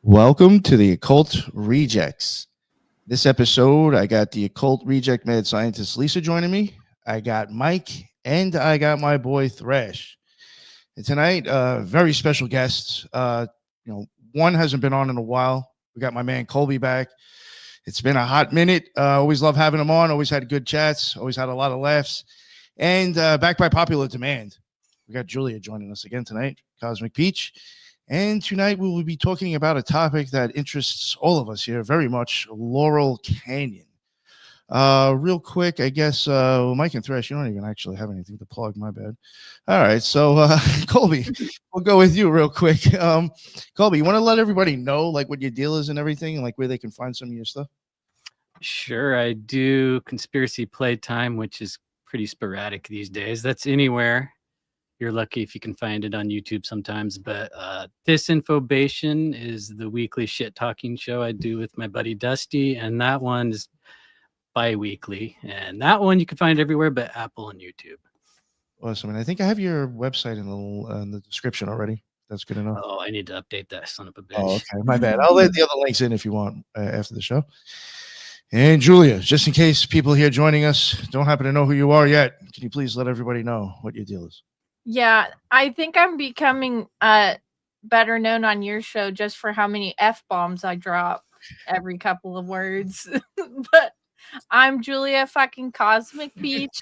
Welcome to the Occult Rejects. This episode, I got the Occult Reject Mad Scientist Lisa joining me. I got Mike, and I got my boy Thresh. And tonight, very special guests. One hasn't been on in a while. We got my man Colby back. It's been a hot minute. Always love having him on. Always had good chats. Always had a lot of laughs. And back by popular demand, we got Julia joining us again tonight, Cosmic Peach. And tonight we will be talking about a topic that interests all of us here very much, Laurel Canyon. Real quick, I guess, Mike and Thresh, you don't even actually have anything to plug, my bad. All right, so Colby, we'll go with you real quick. Colby, you want to let everybody know like what your deal is and everything, and like where they can find some of your stuff? Sure, I do Conspiracy Playtime, which is pretty sporadic these days. That's anywhere. You're lucky if you can find it on YouTube sometimes, but Disinfobation is the weekly shit talking show I do with my buddy Dusty, and that one is bi-weekly, and that one you can find everywhere but Apple and YouTube. Awesome. And I think I have your website in the description already. That's good enough. Oh, I need to update that son of a bitch. Oh, okay. My bad. I'll let the other links in if you want after the show. And Julia, just in case people here joining us don't happen to know who you are yet, can you please let everybody know what your deal is? Yeah, I think I'm becoming better known on your show just for how many F-bombs I drop every couple of words. But I'm Julia fucking Cosmic Peach,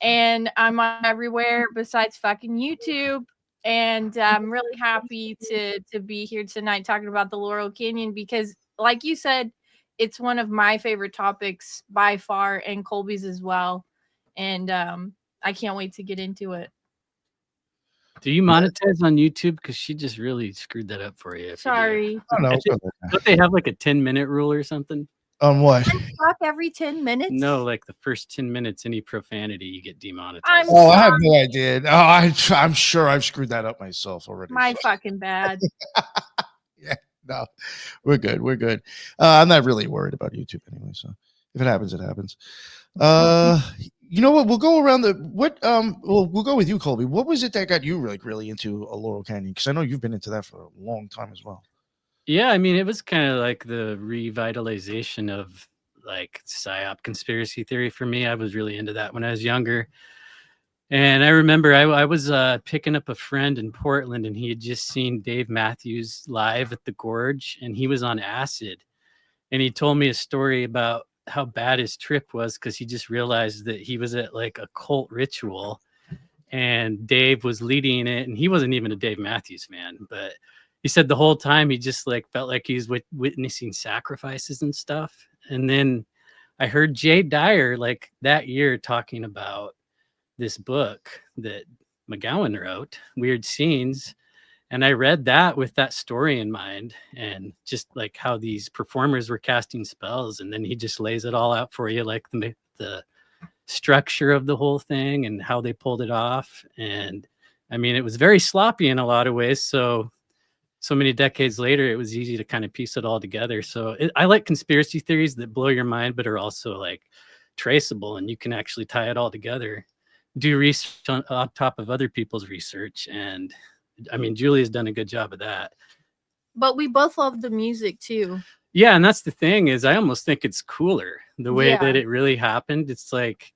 and I'm on everywhere besides fucking YouTube. And I'm really happy to be here tonight talking about the Laurel Canyon because, like you said, it's one of my favorite topics by far, and Colby's as well. And I can't wait to get into it. Do you monetize on YouTube? Because she just really screwed that up for you. Sorry. Oh, no, don't they have like a 10-minute rule or something? On what? Talk every 10 minutes? No, like the first 10 minutes, any profanity, you get demonetized. I have no idea. Oh, I'm sure I've screwed that up myself already. My fucking bad. Yeah, no, we're good. We're good. I'm not really worried about YouTube anyway. So if it happens, it happens. You know what? We'll go around we'll go with you, Colby. What was it that got you really into a Laurel Canyon? Because I know you've been into that for a long time as well. Yeah, I mean, it was kind of like the revitalization of like psyop conspiracy theory for me. I was really into that when I was younger. And I remember I was picking up a friend in Portland, and he had just seen Dave Matthews live at the Gorge, and he was on acid. And he told me a story about how bad his trip was because he just realized that he was at like a cult ritual and Dave was leading it, and he wasn't even a Dave Matthews fan, but he said the whole time he just like felt like he was witnessing sacrifices and stuff. And then I heard Jay Dyer like that year talking about this book that McGowan wrote, Weird Scenes. And I read that with that story in mind, and just like how these performers were casting spells. And then he just lays it all out for you, like the structure of the whole thing and how they pulled it off. And I mean, it was very sloppy in a lot of ways. So many decades later, it was easy to kind of piece it all together. So I like conspiracy theories that blow your mind, but are also like traceable, and you can actually tie it all together, do research on top of other people's research. And I mean, Julia's done a good job of that. But we both love the music too. Yeah, and that's the thing is I almost think it's cooler the way that it really happened. It's like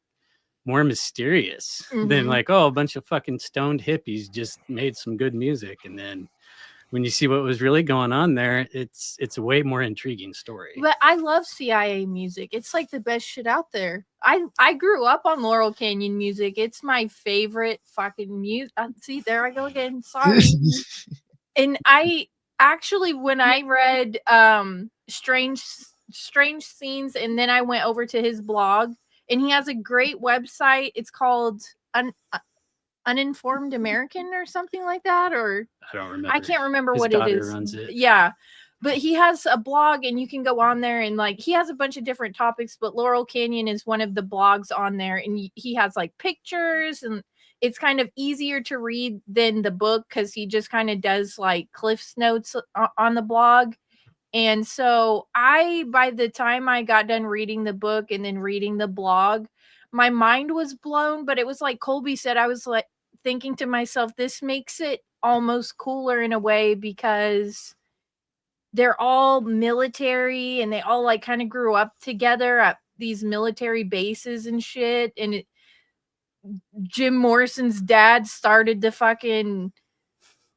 more mysterious than like, oh, a bunch of fucking stoned hippies just made some good music. And then when you see what was really going on there, it's a way more intriguing story. But I love CIA music. It's like the best shit out there. I grew up on Laurel Canyon music. It's my favorite fucking music. See, there I go again. Sorry. And I actually, when I read Strange Scenes, and then I went over to his blog, and he has a great website. It's called Uninformed American or something like that, or I don't remember. I can't remember his what it is. Runs it. Yeah, but he has a blog, and you can go on there, and like he has a bunch of different topics, but Laurel Canyon is one of the blogs on there, and he has like pictures, and it's kind of easier to read than the book because he just kind of does like Cliff's notes on the blog. And so by the time I got done reading the book and then reading the blog, my mind was blown. But it was like Colby said, I was like thinking to myself, this makes it almost cooler in a way because they're all military and they all like kind of grew up together at these military bases and shit. And Jim Morrison's dad started the fucking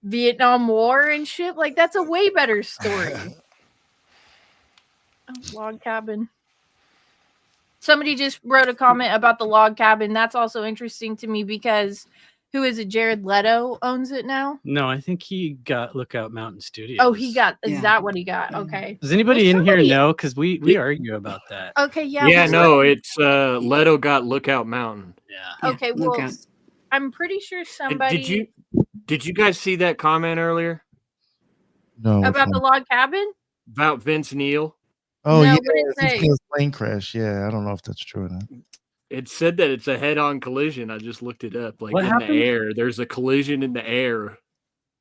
Vietnam War and shit. Like, that's a way better story. Log cabin. Somebody just wrote a comment about the log cabin. That's also interesting to me because who is it? Jared Leto owns it now. No, I think he got Lookout Mountain Studios. Oh, he got. Is that what he got? Okay. Does anybody in here know? Because we argue about that. Okay, yeah. Yeah, no, it's Leto got Lookout Mountain. Yeah. Okay, well, I'm pretty sure somebody. Did you guys see that comment earlier? No. About the log cabin? About Vince Neil? Oh, No, yeah. what did it say? It's a plane crash. Yeah, I don't know if that's true or not. It said that it's a head-on collision. I just looked it up. Like, what in happened? The air. There's a collision in the air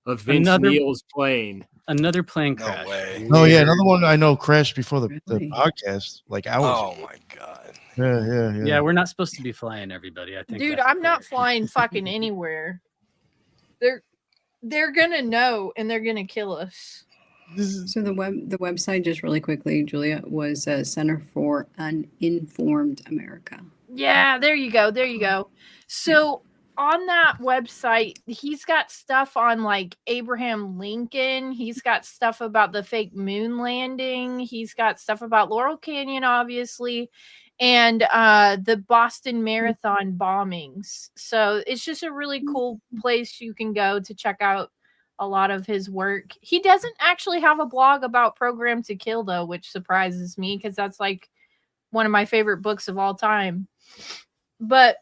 of Vince Neil's plane. Another plane crash. No way. Oh, yeah. Another one I know crashed before the podcast, like hours Oh, ago. my God. Yeah, we're not supposed to be flying, everybody. I think. Dude, I'm not flying fucking anywhere. They're gonna know and they're gonna kill us. So the website, just really quickly, Julia, was Center for Uninformed America. Yeah, there you go. There you go. So on that website, he's got stuff on like Abraham Lincoln. He's got stuff about the fake moon landing. He's got stuff about Laurel Canyon, obviously, and the Boston Marathon bombings. So it's just a really cool place you can go to check out a lot of his work. He doesn't actually have a blog about Program to Kill, though, which surprises me because that's like one of my favorite books of all time. But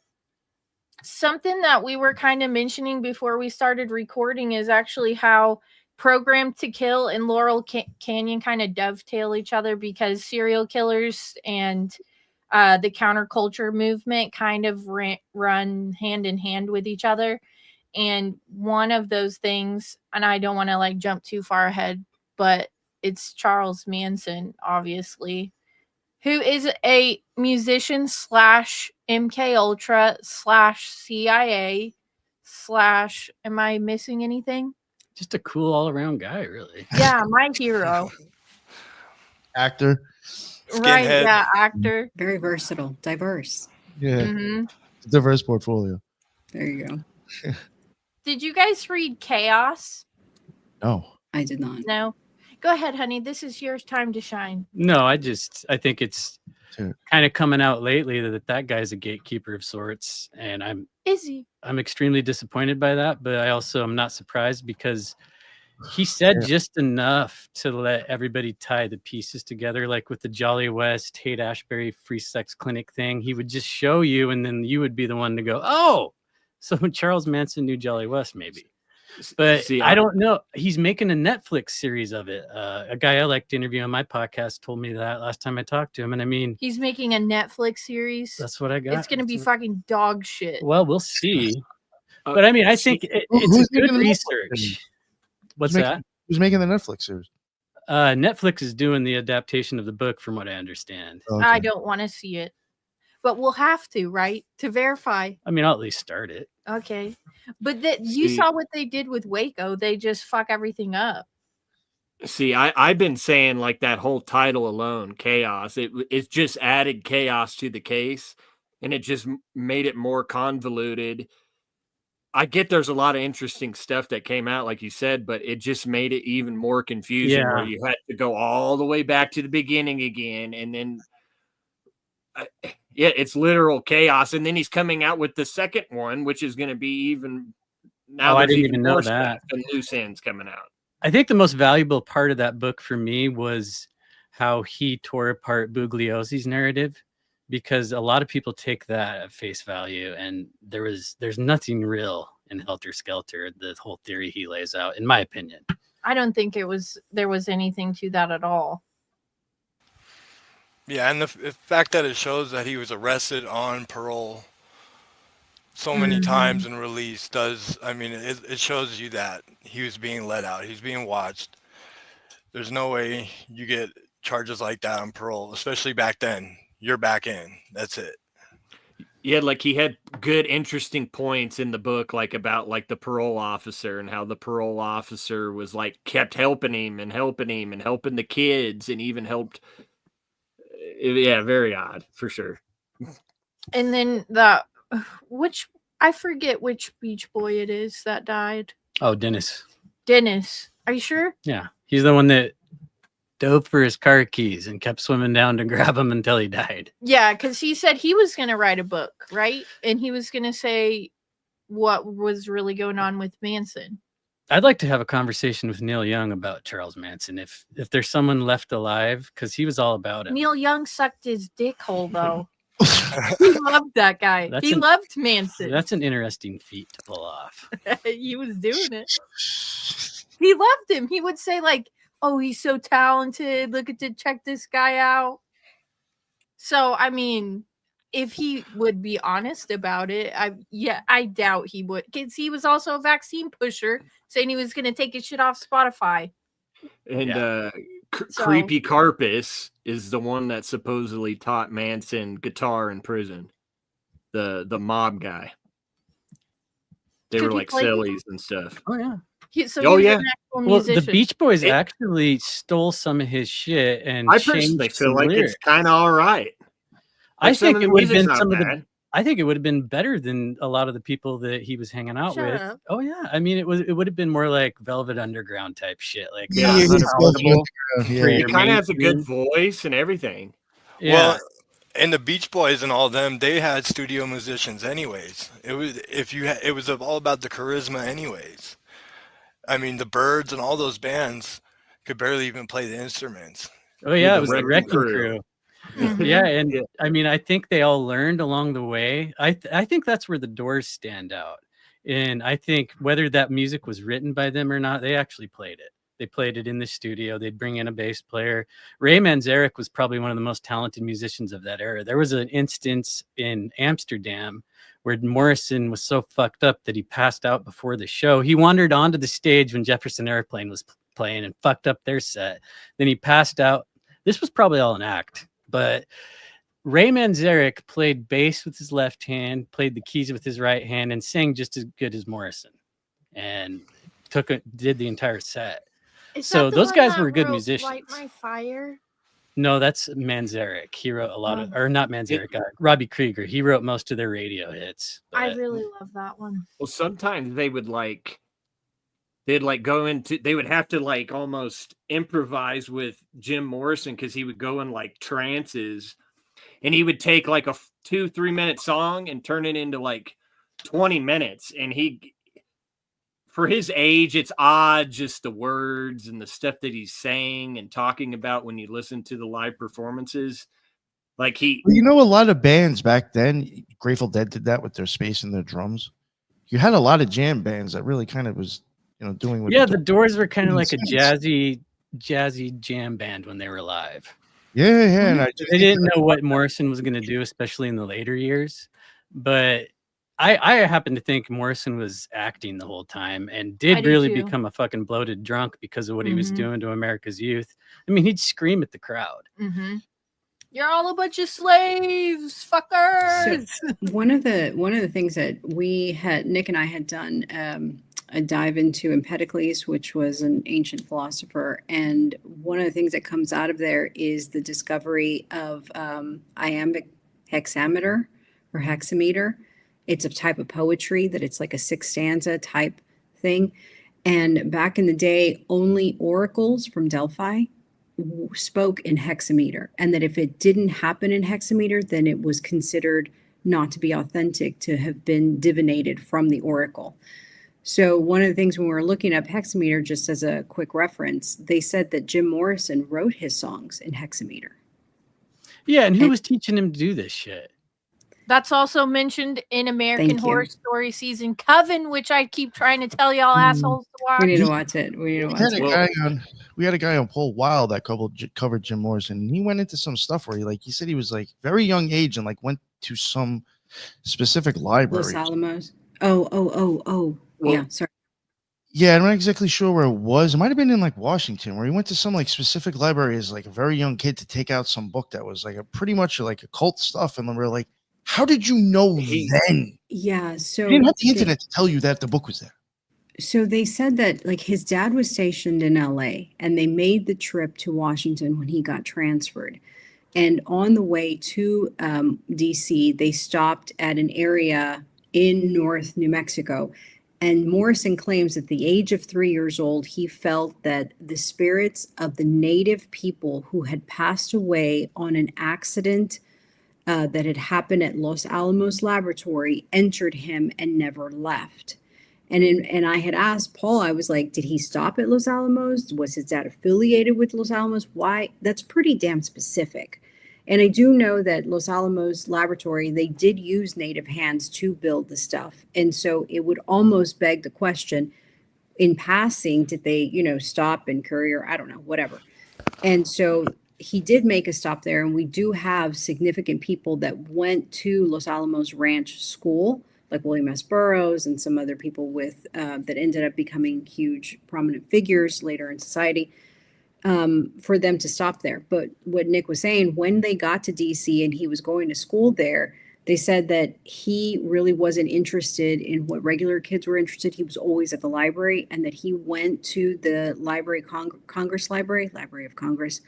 something that we were kind of mentioning before we started recording is actually how Program to Kill and Laurel Canyon kind of dovetail each other because serial killers and the counterculture movement kind of run hand in hand with each other. And one of those things, and I don't want to like jump too far ahead, but it's Charles Manson, obviously, who is a musician / MK Ultra / CIA / am I missing anything? Just a cool all around guy, really. Yeah, my hero. Actor. Right, yeah, actor. Very versatile, diverse. Yeah. Mm-hmm. Diverse portfolio. There you go. Did you guys read Chaos? No. I did not. No. Go ahead, honey. This is your time to shine. No, I think it's kind of coming out lately that guy's a gatekeeper of sorts, and I'm extremely disappointed by that, but I also am not surprised because he said just enough to let everybody tie the pieces together, like with the Jolly West, Haight Ashbury free sex clinic thing. He would just show you, and then you would be the one to go, oh, so Charles Manson knew Jolly West, maybe. But I don't know. He's making a Netflix series of it. A guy I like to interview on my podcast told me that last time I talked to him. And I mean, he's making a Netflix series. That's what I got. It's going to be fucking dog shit. Well, we'll see. But I mean, I think it's good research. What's that? Who's making the Netflix series? Netflix is doing the adaptation of the book, from what I understand. Okay. I don't want to see it. But we'll have to, right? To verify. I mean, I'll at least start it. Okay. But you saw what they did with Waco. They just fuck everything up. See, I've been saying like that whole title alone, Chaos, it's just added chaos to the case, and it just made it more convoluted. I get there's a lot of interesting stuff that came out, like you said, but it just made it even more confusing where you had to go all the way back to the beginning again, and then it's literal chaos. And then he's coming out with the second one, which is going to be even now. I didn't even know that. And loose ends coming out. I think the most valuable part of that book for me was how he tore apart Bugliosi's narrative, because a lot of people take that at face value, and there's nothing real in Helter Skelter, the whole theory he lays out, in my opinion. I don't think there was anything to that at all. Yeah, and the fact that it shows that he was arrested on parole so many times and released it shows you that he was being let out. He's being watched. There's no way you get charges like that on parole, especially back then. You're back in. That's it. Yeah, like he had good, interesting points in the book, like about like the parole officer and how the parole officer was like kept helping him and helping the kids and even helped. Yeah, very odd for sure. And then I forget which Beach Boy it is that died. Oh, Dennis. Dennis. Are you sure? Yeah. He's the one that dove for his car keys and kept swimming down to grab him until he died. Yeah, because he said he was going to write a book, right? And he was going to say what was really going on with Manson. I'd like to have a conversation with Neil Young about Charles Manson if there's someone left alive, because he was all about him. Neil Young sucked his dick hole, though. He loved that guy. He loved Manson. That's an interesting feat to pull off. He was doing it. He loved him. He would say like, "Oh, he's so talented. Check this guy out." So, I mean, if he would be honest about it, I doubt he would, because he was also a vaccine pusher, saying he was going to take his shit off Spotify. And Creepy Carpus is the one that supposedly taught Manson guitar in prison. The mob guy. They were like sillies and stuff. Oh yeah. He was an actual musician. The Beach Boys actually stole some of his shit and I personally feel like lyrics. it's kind of all right. I think it would have been I think it would have been better than a lot of the people that he was hanging out with. Up. Oh yeah, I mean it would have been more like Velvet Underground type shit, like Yeah, unaffordable. He kind of has a good voice and everything. Yeah. Well, and the Beach Boys and all them, they had studio musicians anyways. It was all about the charisma anyways. I mean, the Byrds and all those bands could barely even play the instruments. Oh yeah, it was the Wrecking Crew. Yeah, and I mean, I think they all learned along the way. I think that's where the Doors stand out. And I think whether that music was written by them or not, they actually played it. They played it in the studio. They'd bring in a bass player. Ray Manzarek was probably one of the most talented musicians of that era. There was an instance in Amsterdam where Morrison was so fucked up that he passed out before the show. He wandered onto the stage when Jefferson Airplane was playing and fucked up their set. Then he passed out. This was probably all an act, but Ray Manzarek played bass with his left hand, played the keys with his right hand, and sang just as good as Morrison, and did the entire set. So those guys were good musicians. Light My Fire? No, that's Manzarek. He wrote a lot of, or not Manzarek, Robbie Krieger. He wrote most of their radio hits. I really love that one. Well, sometimes they'd go into, they would have to like almost improvise with Jim Morrison, because he would go in like trances, and he would take like a 2-3 minute song and turn it into like 20 minutes. And for his age, it's odd, just the words and the stuff that he's saying and talking about when you listen to the live performances. Like a lot of bands back then, Grateful Dead did that with their space and their drums. You had a lot of jam bands that really kind of was, doing what the Doors were kind of like a jazzy jam band when they were alive. Yeah. And they didn't know what Morrison was going to do, especially in the later years. But I happen to think Morrison was acting the whole time and did really become a fucking bloated drunk because of what he was doing to America's youth. I mean, he'd scream at the crowd. Mm-hmm. You're all a bunch of slaves, fuckers. So one of the things that Nick and I had done a dive into Empedocles, which was an ancient philosopher, and one of the things that comes out of there is the discovery of iambic hexameter or hexameter. It's a type of poetry that it's like a 6 stanza type thing. And back in the day, only oracles from Delphi spoke in hexameter. And that if it didn't happen in hexameter, then it was considered not to be authentic, to have been divinated from the oracle. So one of the things when we were looking up hexameter, just as a quick reference, they said that Jim Morrison wrote his songs in hexameter. Yeah, and who was teaching him to do this shit? That's also mentioned in American Horror Story season Coven, which I keep trying to tell y'all assholes to watch. We need to watch it. We had a guy on Paul Wild that covered Jim Morrison, and he went into some stuff where he said he was like very young age and like went to some specific library. Los Alamos. Oh. Yeah, sorry. Yeah, I'm not exactly sure where it was. It might have been in like Washington, where he went to some like specific library as like a very young kid to take out some book that was like pretty much like occult stuff. And then we're like, How did you know then? Yeah, so You didn't have the internet to tell you that the book was there. So they said that like his dad was stationed in LA and they made the trip to Washington when he got transferred. And on the way to DC, they stopped at an area in North New Mexico. And Morrison claims at the age of 3 years old, he felt that the spirits of the native people who had passed away on an accident that had happened at Los Alamos Laboratory entered him and never left. And I had asked Paul, I was like, did he stop at Los Alamos? Was his dad affiliated with Los Alamos? Why? That's pretty damn specific. And I do know that Los Alamos Laboratory, they did use native hands to build the stuff. And so it would almost beg the question, in passing, did they, stop in Courier? I don't know, whatever. And so he did make a stop there. And we do have significant people that went to Los Alamos Ranch School, like William S. Burroughs and some other people with that ended up becoming huge prominent figures later in society, for them to stop there. But what Nick was saying, when they got to DC and he was going to school there, they said that he really wasn't interested in what regular kids were interested. He was always at the library, and that he went to the Congress Library of Congress,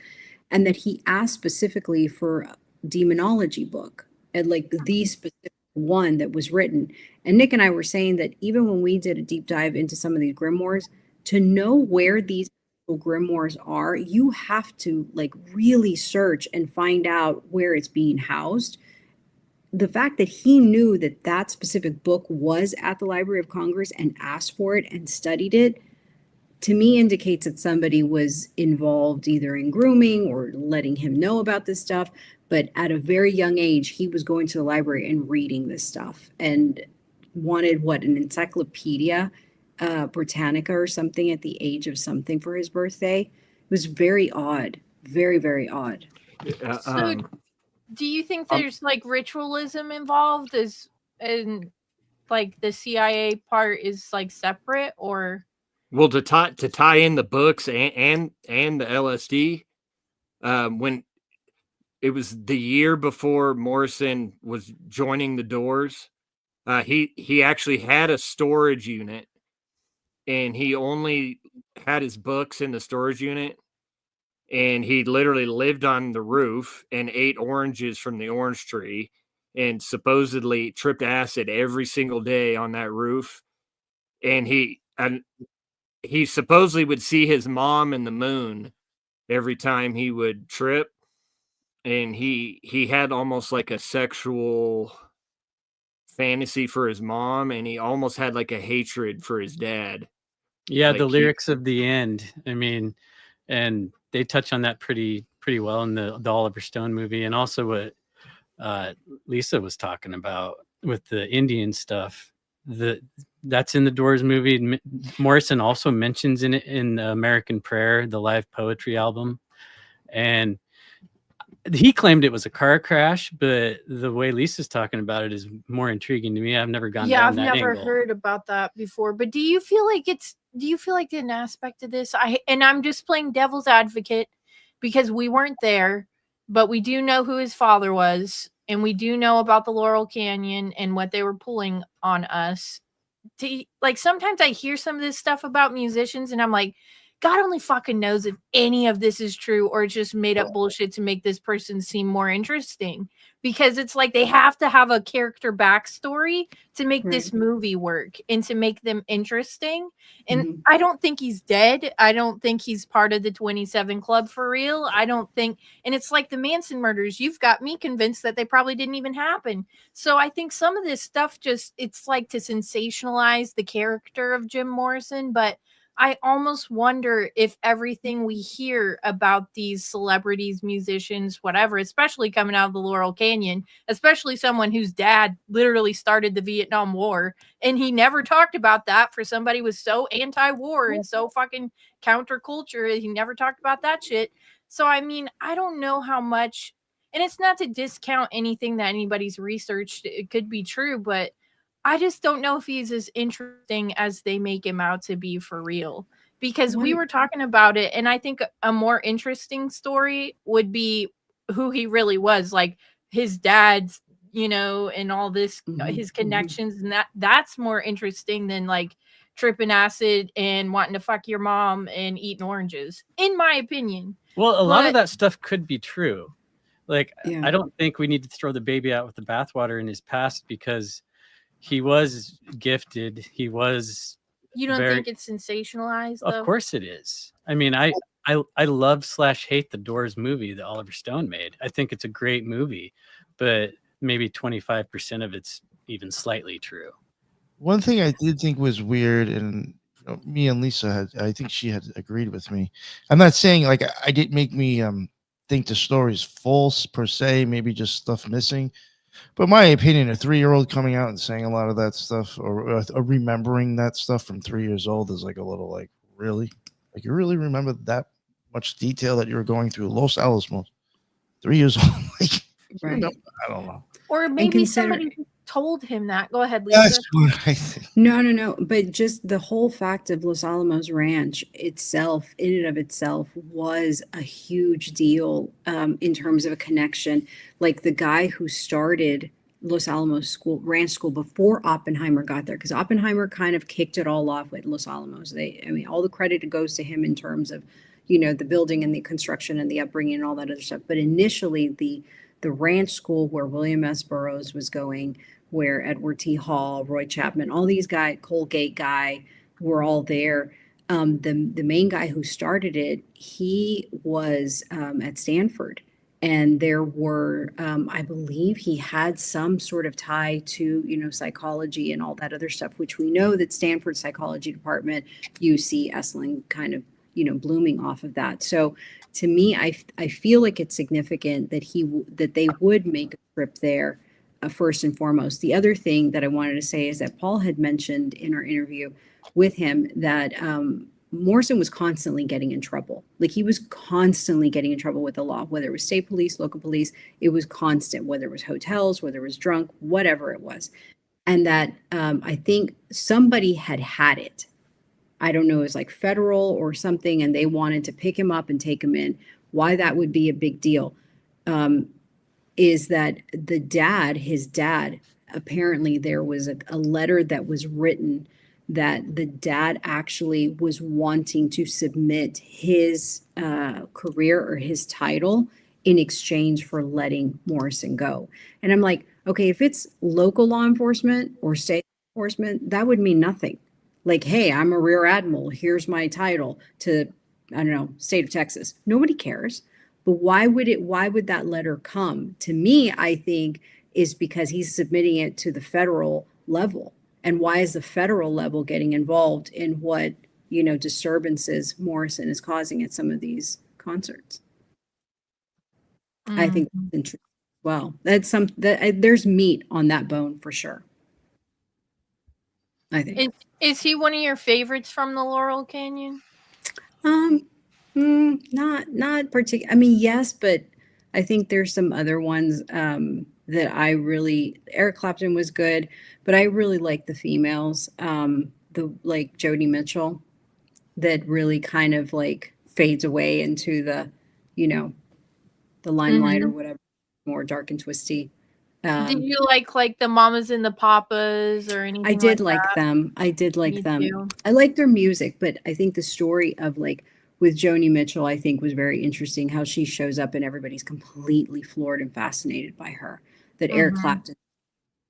and that he asked specifically for a demonology book, and like the specific one that was written. And Nick and I were saying that even when we did a deep dive into some of these grimoires, to know where these grimoires are, you have to like really search and find out where it's being housed. The fact that he knew that that specific book was at the Library of Congress and asked for it and studied it, to me indicates that somebody was involved either in grooming or letting him know about this stuff. But at a very young age, he was going to the library and reading this stuff and wanted an Encyclopedia Britannica or something at the age of something for his birthday. It was very odd, very, very odd. So do you think there's like ritualism involved and like the CIA part is like separate, or? Well, to tie in the books and the LSD, when it was the year before Morrison was joining the Doors, he actually had a storage unit, and he only had his books in the storage unit, and he literally lived on the roof and ate oranges from the orange tree, and supposedly tripped acid every single day on that roof, and he supposedly would see his mom and the moon every time he would trip. And he had almost like a sexual fantasy for his mom, and he almost had like a hatred for his dad. Yeah, Like the lyrics of The End. I mean, and they touch on that pretty well in the Oliver Stone movie, and also what Lisa was talking about with the Indian stuff. That's in the Doors movie. Morrison also mentions in it in American Prayer, the live poetry album, and he claimed it was a car crash, but the way Lisa's talking about it is more intriguing to me. I've never gone down that angle. I've never heard about that before. But do you feel like an aspect of this? I'm just playing devil's advocate because we weren't there, but we do know who his father was, and we do know about the Laurel Canyon and what they were pulling on us. Like sometimes I hear some of this stuff about musicians, and I'm like, God only fucking knows if any of this is true or it's just made up bullshit to make this person seem more interesting. Because it's like they have to have a character backstory to make this movie work and to make them interesting. And I don't think he's dead. I don't think he's part of the 27 Club for real. I don't think, and it's like the Manson murders. You've got me convinced that they probably didn't even happen. So I think some of this stuff it's like to sensationalize the character of Jim Morrison, but I almost wonder if everything we hear about these celebrities, musicians, whatever, especially coming out of the Laurel Canyon, especially someone whose dad literally started the Vietnam War, and he never talked about that for somebody who was so anti-war and so fucking counterculture. He never talked about that shit. So, I mean, I don't know how much, and it's not to discount anything that anybody's researched. It could be true, but I just don't know if he's as interesting as they make him out to be for real, because we were talking about it. And I think a more interesting story would be who he really was. Like his dad's, you know, and all this, Mhm, his mhm. connections, and that's more interesting than like tripping acid and wanting to fuck your mom and eating oranges, in my opinion. Well, a lot of But that stuff could be true. Like, Yeah. I don't think we need to throw the baby out with the bathwater in his past, because he was gifted. He was you don't very, think it's sensationalized, of though? course it is. I mean, I love / hate the Doors movie that Oliver Stone made. I think it's a great movie, but maybe 25% of it's even slightly true. One thing I did think was weird, and me and Lisa I think she had agreed with me. I'm not saying like I didn't make me think the story's false per se, maybe just stuff missing. But my opinion, a 3-year-old coming out and saying a lot of that stuff, or remembering that stuff from 3 years old, is like a little like, really? Like, you really remember that much detail that you were going through Los Alamos, 3 years old? Like, Right. I don't know. Or maybe consider- somebody told him that. Go ahead, Lisa. That's what I think. No. But just the whole fact of Los Alamos Ranch itself, in and of itself, was a huge deal in terms of a connection. Like the guy who started Los Alamos Ranch School before Oppenheimer got there, because Oppenheimer kind of kicked it all off with Los Alamos. All the credit goes to him in terms of, you know, the building and the construction and the upbringing and all that other stuff. But initially, the ranch school where William S. Burroughs was going, where Edward T. Hall, Roy Chapman, all these guys, Colgate guy, were all there. The main guy who started it, he was at Stanford, and there were, I believe, he had some sort of tie to, you know, psychology and all that other stuff, which we know that Stanford Psychology Department, UC Esalen, kind of, you know, blooming off of that. So to me, I feel like it's significant that that they would make a trip there. First and foremost. The other thing that I wanted to say is that Paul had mentioned in our interview with him that Morrison was constantly getting in trouble. Like, he was constantly getting in trouble with the law, whether it was state police, local police, it was constant, whether it was hotels, whether it was drunk, whatever it was. And that I think somebody had it. I don't know, it was like federal or something, and they wanted to pick him up and take him in. Why that would be a big deal is that his dad, apparently there was a letter that was written that the dad actually was wanting to submit his career or his title in exchange for letting Morrison go. And I'm like, okay, if it's local law enforcement or state enforcement, that would mean nothing. Like, hey, I'm a rear admiral. Here's my title to, I don't know, state of Texas. Nobody cares. But why would that letter come? To me, I think is because he's submitting it to the federal level. And why is the federal level getting involved in what, you know, disturbances Morrison is causing at some of these concerts? I think that's interesting. Well, there's meat on that bone for sure. I think. Is he one of your favorites from the Laurel Canyon? Not particular. I mean, yes, but I think there's some other ones that I really. Eric Clapton was good, but I really like the females. Like Joni Mitchell, that really kind of like fades away into the, you know, the limelight or whatever, more dark and twisty. Did you like the Mamas and the Papas or anything? I did like them. I did like them. Too. I like their music, but I think the story of like with Joni Mitchell, I think was very interesting, how she shows up and everybody's completely floored and fascinated by her. That Eric Clapton,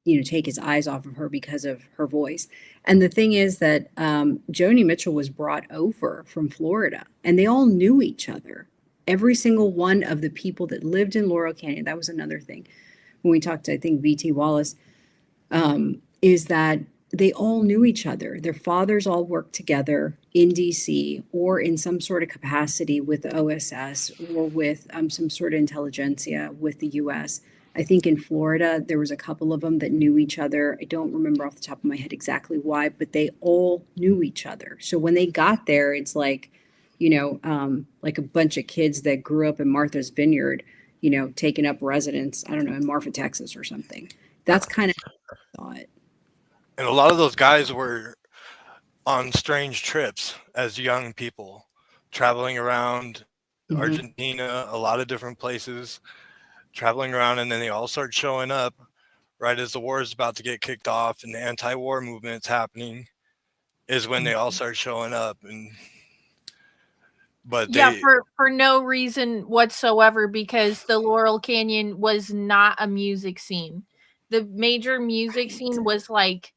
you know, take his eyes off of her because of her voice. And the thing is that Joni Mitchell was brought over from Florida, and they all knew each other. Every single one of the people that lived in Laurel Canyon, that was another thing. When we talked to, I think, V.T. Wallace, is that they all knew each other. Their fathers all worked together in D.C. or in some sort of capacity with the OSS or with some sort of intelligentsia with the U.S. I think in Florida, there was a couple of them that knew each other. I don't remember off the top of my head exactly why, but they all knew each other. So when they got there, it's like, you know, like a bunch of kids that grew up in Martha's Vineyard, you know, taking up residence, I don't know, in Marfa, Texas or something. That's kind of how I saw it. And a lot of those guys were on strange trips as young people, traveling around Argentina, a lot of different places, traveling around, and then they all start showing up right as the war is about to get kicked off and the anti-war movement is happening, is when they all start showing up. But for no reason whatsoever, because the Laurel Canyon was not a music scene. The major music scene was like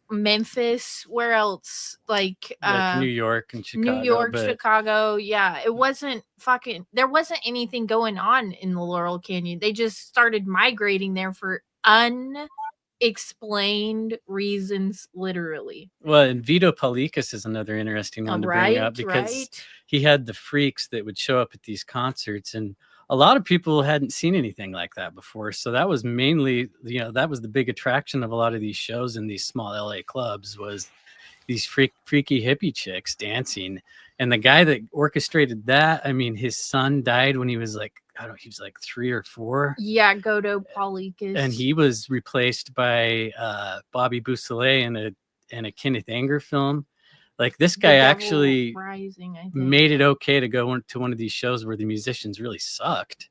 Memphis. Where else? Like New York and Chicago. New York, Chicago. Yeah, it wasn't fucking. There wasn't anything going on in the Laurel Canyon. They just started migrating there for unexplained reasons, literally. Well, and Vito Palicas is another interesting one to bring up, because he had the freaks that would show up at these concerts, and a lot of people hadn't seen anything like that before. So that was mainly, that was the big attraction of a lot of these shows in these small LA clubs, was these freaky hippie chicks dancing. And the guy that orchestrated that, I mean, his son died when he was like, I don't know, he was like 3 or 4. Yeah, Godo Paulikas. And he was replaced by Bobby Beausoleil in a Kenneth Anger film. Like, this guy actually made it okay to go to one of these shows where the musicians really sucked,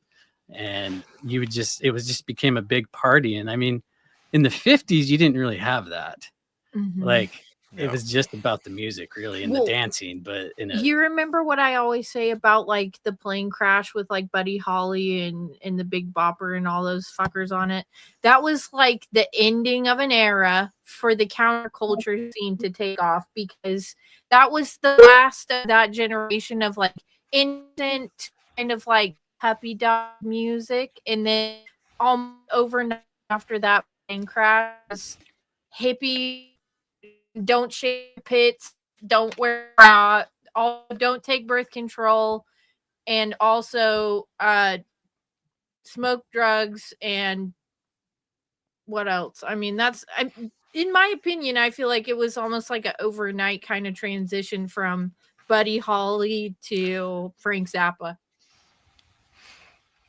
and it became a big party. And I mean, in the 50s, you didn't really have that. Mm-hmm. Like, it was just about the music, really, and the dancing. But you remember what I always say about like the plane crash with like Buddy Holly and the Big Bopper and all those fuckers on it? That was like the ending of an era for the counterculture scene to take off, because that was the last of that generation of like instant kind of like puppy dog music. And then almost overnight after that plane crash, hippie, don't shave pits, don't wear out, don't take birth control, and also smoke drugs, and what else? I mean, in my opinion, I feel like it was almost like an overnight kind of transition from Buddy Holly to Frank Zappa.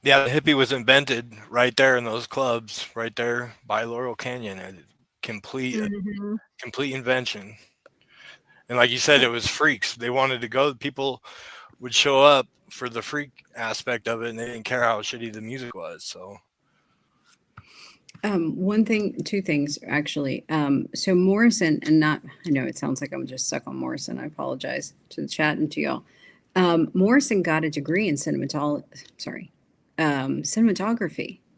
Yeah, the hippie was invented right there in those clubs, right there by Laurel Canyon. A complete invention. And like you said, it was freaks. They wanted to go. People would show up for the freak aspect of it, and they didn't care how shitty the music was. So two things actually. So Morrison, I know it sounds like I'm just stuck on Morrison. I apologize to the chat and to y'all. Morrison got a degree in cinematography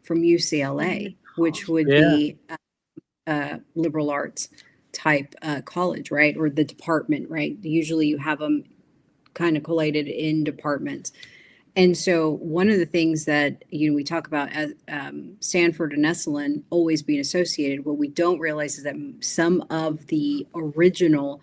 from UCLA, which would be liberal arts type college, right? Or the department, right? Usually you have them kind of collated in departments. And so one of the things that we talk about as Stanford and Esalen always being associated, what we don't realize is that some of the original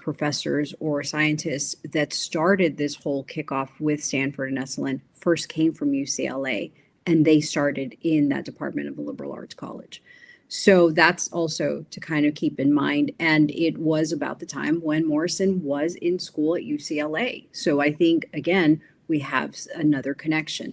professors or scientists that started this whole kickoff with Stanford and Esalen first came from UCLA, and they started in that department of the liberal arts college. So that's also to kind of keep in mind. And it was about the time when Morrison was in school at UCLA. So I think, again, we have another connection.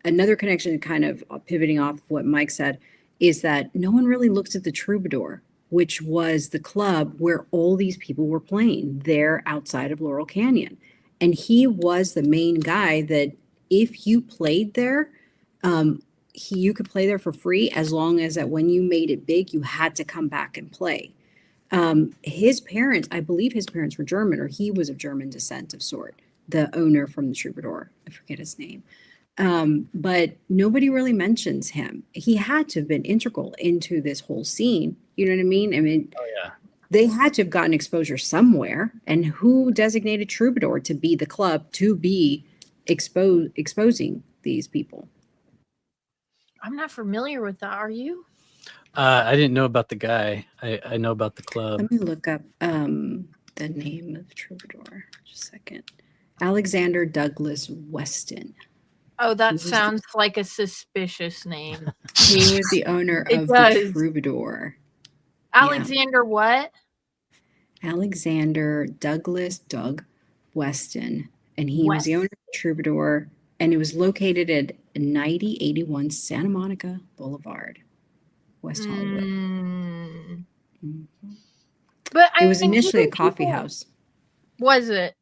Another connection, kind of pivoting off what Mike said, is that no one really looks at the Troubadour, which was the club where all these people were playing there outside of Laurel Canyon. And he was the main guy that if you played there, you could play there for free, as long as that when you made it big, you had to come back and play. His parents, I believe his parents were German, or he was of German descent of sort, the owner from the Troubadour. I forget his name. But nobody really mentions him. He had to have been integral into this whole scene. You know what I mean? I mean, they had to have gotten exposure somewhere. And who designated Troubadour to be the club to be exposing these people? I'm not familiar with that. Are you? I didn't know about the guy. I know about the club. Let me look up the name of Troubadour. Just a second. Alexander Douglas Weston. Oh, that sounds like a suspicious name. He was the owner of the Troubadour. Alexander what? Alexander Douglas Weston. And he was the owner of the Troubadour. And it was located at 9081 Santa Monica Boulevard, West Hollywood. Mm-hmm. But it was initially a coffee house. Was it?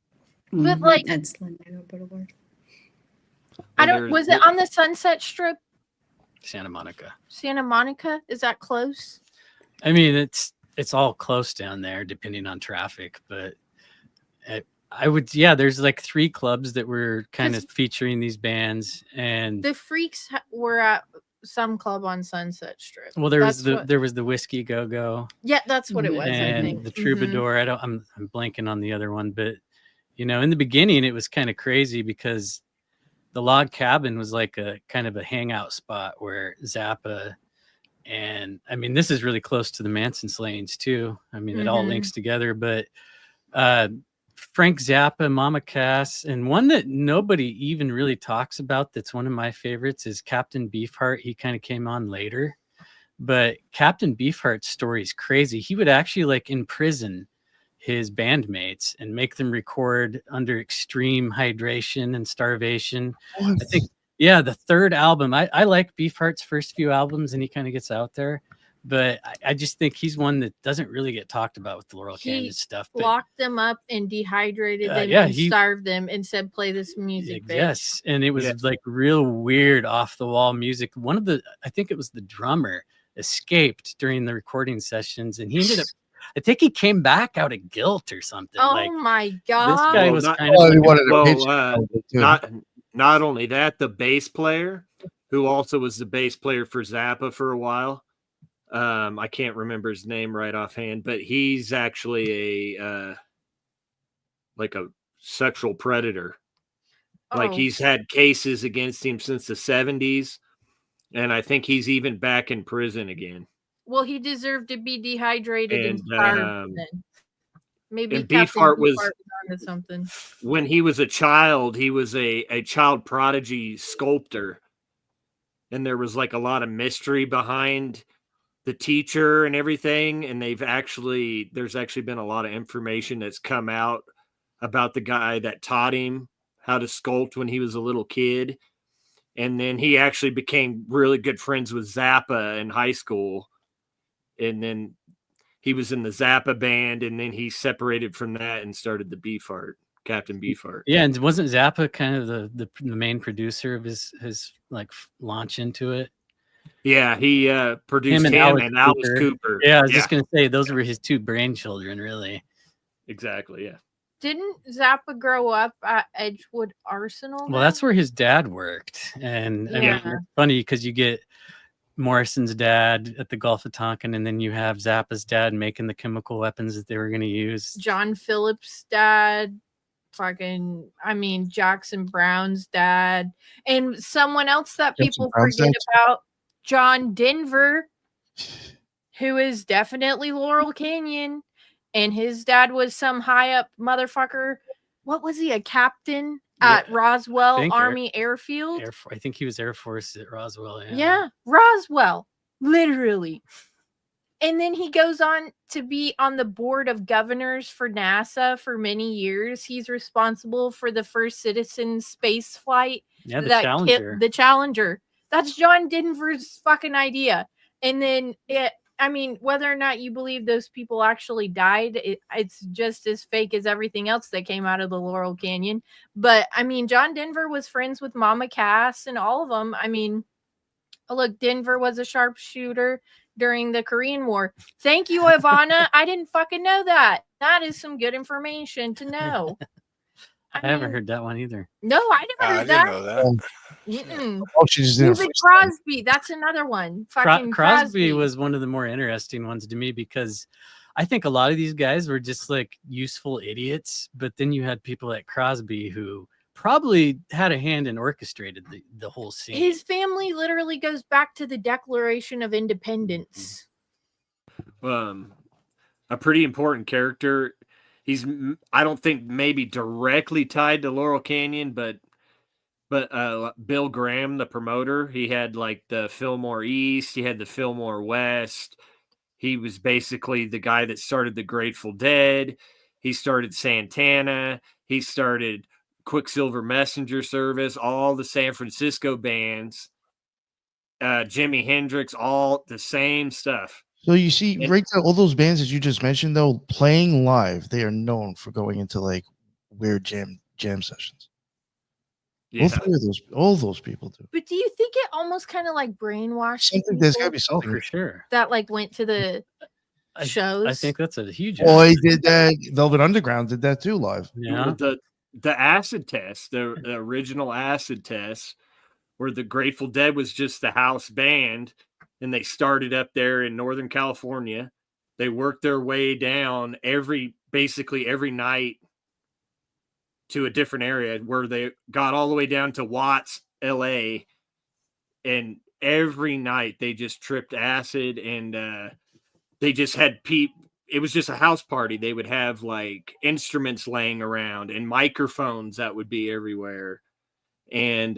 Mm-hmm. But like, at Boulevard. Was it on the Sunset Strip? Santa Monica. Santa Monica, is that close? I mean, it's all close down there, depending on traffic. But I would, yeah. There's like 3 clubs that were kind of featuring these bands, and the Freaks were at some club on Sunset Strip. Well, there was the Whiskey Go Go. Yeah, that's what it was. And I think the Troubadour. I'm blanking on the other one, but you know, in the beginning, it was kind of crazy because the Log Cabin was like a kind of a hangout spot where Zappa, and I mean, this is really close to the Manson slayings too. I mean, it all links together, but Frank Zappa, Mama Cass, and one that nobody even really talks about that's one of my favorites is Captain Beefheart. He kind of came on later, but Captain Beefheart's story is crazy. He would actually like imprison his bandmates and make them record under extreme hydration and starvation. I think, yeah, the 3rd album, I like Beefheart's first few albums, and he kind of gets out there, but I just think he's one that doesn't really get talked about with the Laurel Canyon stuff. But locked them up and dehydrated them and starved them and said, play this music, bitch. Yes, and it was like real weird off the wall music. I think it was the drummer escaped during the recording sessions, and he ended up, I think he came back out of guilt or something. Oh like, my God. This guy was not only that, the bass player, who also was the bass player for Zappa for a while. I can't remember his name right offhand, but he's actually a sexual predator. Like he's had cases against him since the 70s. And I think he's even back in prison again. Well, he deserved to be dehydrated and starved. Maybe Beefheart was onto something. When he was a child, he was a child prodigy sculptor. And there was like a lot of mystery behind the teacher and everything. And there's actually been a lot of information that's come out about the guy that taught him how to sculpt when he was a little kid. And then he actually became really good friends with Zappa in high school. And then he was in the Zappa band, and then he separated from that and started the Beefheart, Captain Beefheart. Yeah, and wasn't Zappa kind of the main producer of his like launch into it? Yeah, he produced him and Alice Cooper. Yeah, I was just gonna say those were his 2 brainchildren, really. Exactly. Yeah. Didn't Zappa grow up at Edgewood Arsenal? Well, that's where his dad worked, and I mean, it's funny because you get Morrison's dad at the Gulf of Tonkin, and then you have Zappa's dad making the chemical weapons that they were going to use. John Phillips' dad, Jackson Brown's dad, and someone else that people forget about, John Denver, who is definitely Laurel Canyon, and his dad was some high up motherfucker. What was he, a captain at Roswell Army Airfield? I think he was Air Force at Roswell. Yeah, Roswell, literally. And then he goes on to be on the board of governors for NASA for many years. He's responsible for the first citizen space flight. Yeah, the Challenger. The Challenger. That's John Denver's fucking idea. And then whether or not you believe those people actually died, it's just as fake as everything else that came out of the Laurel Canyon. But John Denver was friends with Mama Cass and all of them. Look, Denver was a sharpshooter during the Korean War. Thank you, Ivana. I didn't fucking know that. That is some good information to know. I haven't heard that one either. No, I never heard that. Didn't know that. David Crosby. That's another one. Crosby was one of the more interesting ones to me because I think a lot of these guys were just like useful idiots. But then you had people like Crosby who probably had a hand and orchestrated the whole scene. His family literally goes back to the Declaration of Independence. A pretty important character. He's, I don't think maybe directly tied to Laurel Canyon, but Bill Graham, the promoter, he had like the Fillmore East, he had the Fillmore West. He was basically the guy that started the Grateful Dead. He started Santana. He started Quicksilver Messenger Service, all the San Francisco bands, Jimi Hendrix, all the same stuff. So you see, right there, all those bands that you just mentioned, though, playing live, they are known for going into like weird jam sessions. Yeah. All those people do. But do you think it almost kind of like brainwashed Something, there's got to people be Oh, something. for sure. that like went to the shows? I think that's a huge. Boy, did that. Velvet Underground did that too live. Yeah. The acid test, the original acid test, where the Grateful Dead was just the house band, and they started up there in Northern California. They worked their way down basically every night to a different area, where they got all the way down to Watts, LA, and every night they just tripped acid, and they just had it was just a house party. They would have like instruments laying around and microphones that would be everywhere. And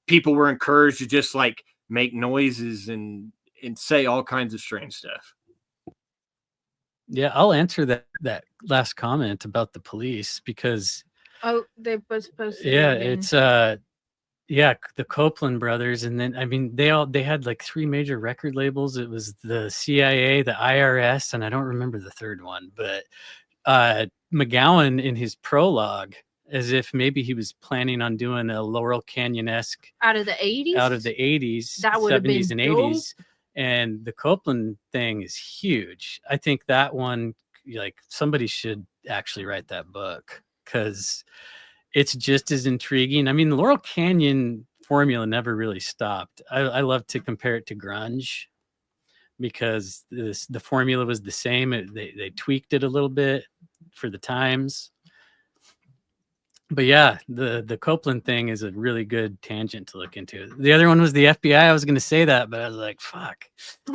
people were encouraged to just like make noises and say all kinds of strange stuff. Yeah, I'll answer that last comment about the police because they were supposed to. yeah, it's the Copeland brothers, and then I mean they had like 3 major record labels. It was the CIA, the IRS, and I don't remember the third one, but McGowan in his prologue, as if maybe he was planning on doing a Laurel Canyon-esque out of the 80s. That would have been 70s and dope. 80s. And the Copeland thing is huge. I think that one, like, somebody should actually write that book because it's just as intriguing. I mean, the Laurel Canyon formula never really stopped. I love to compare it to grunge because the formula was the same. They tweaked it a little bit for the times. But yeah, the Copeland thing is a really good tangent to look into. The other one was the FBI. I was going to say that, but I was like, fuck,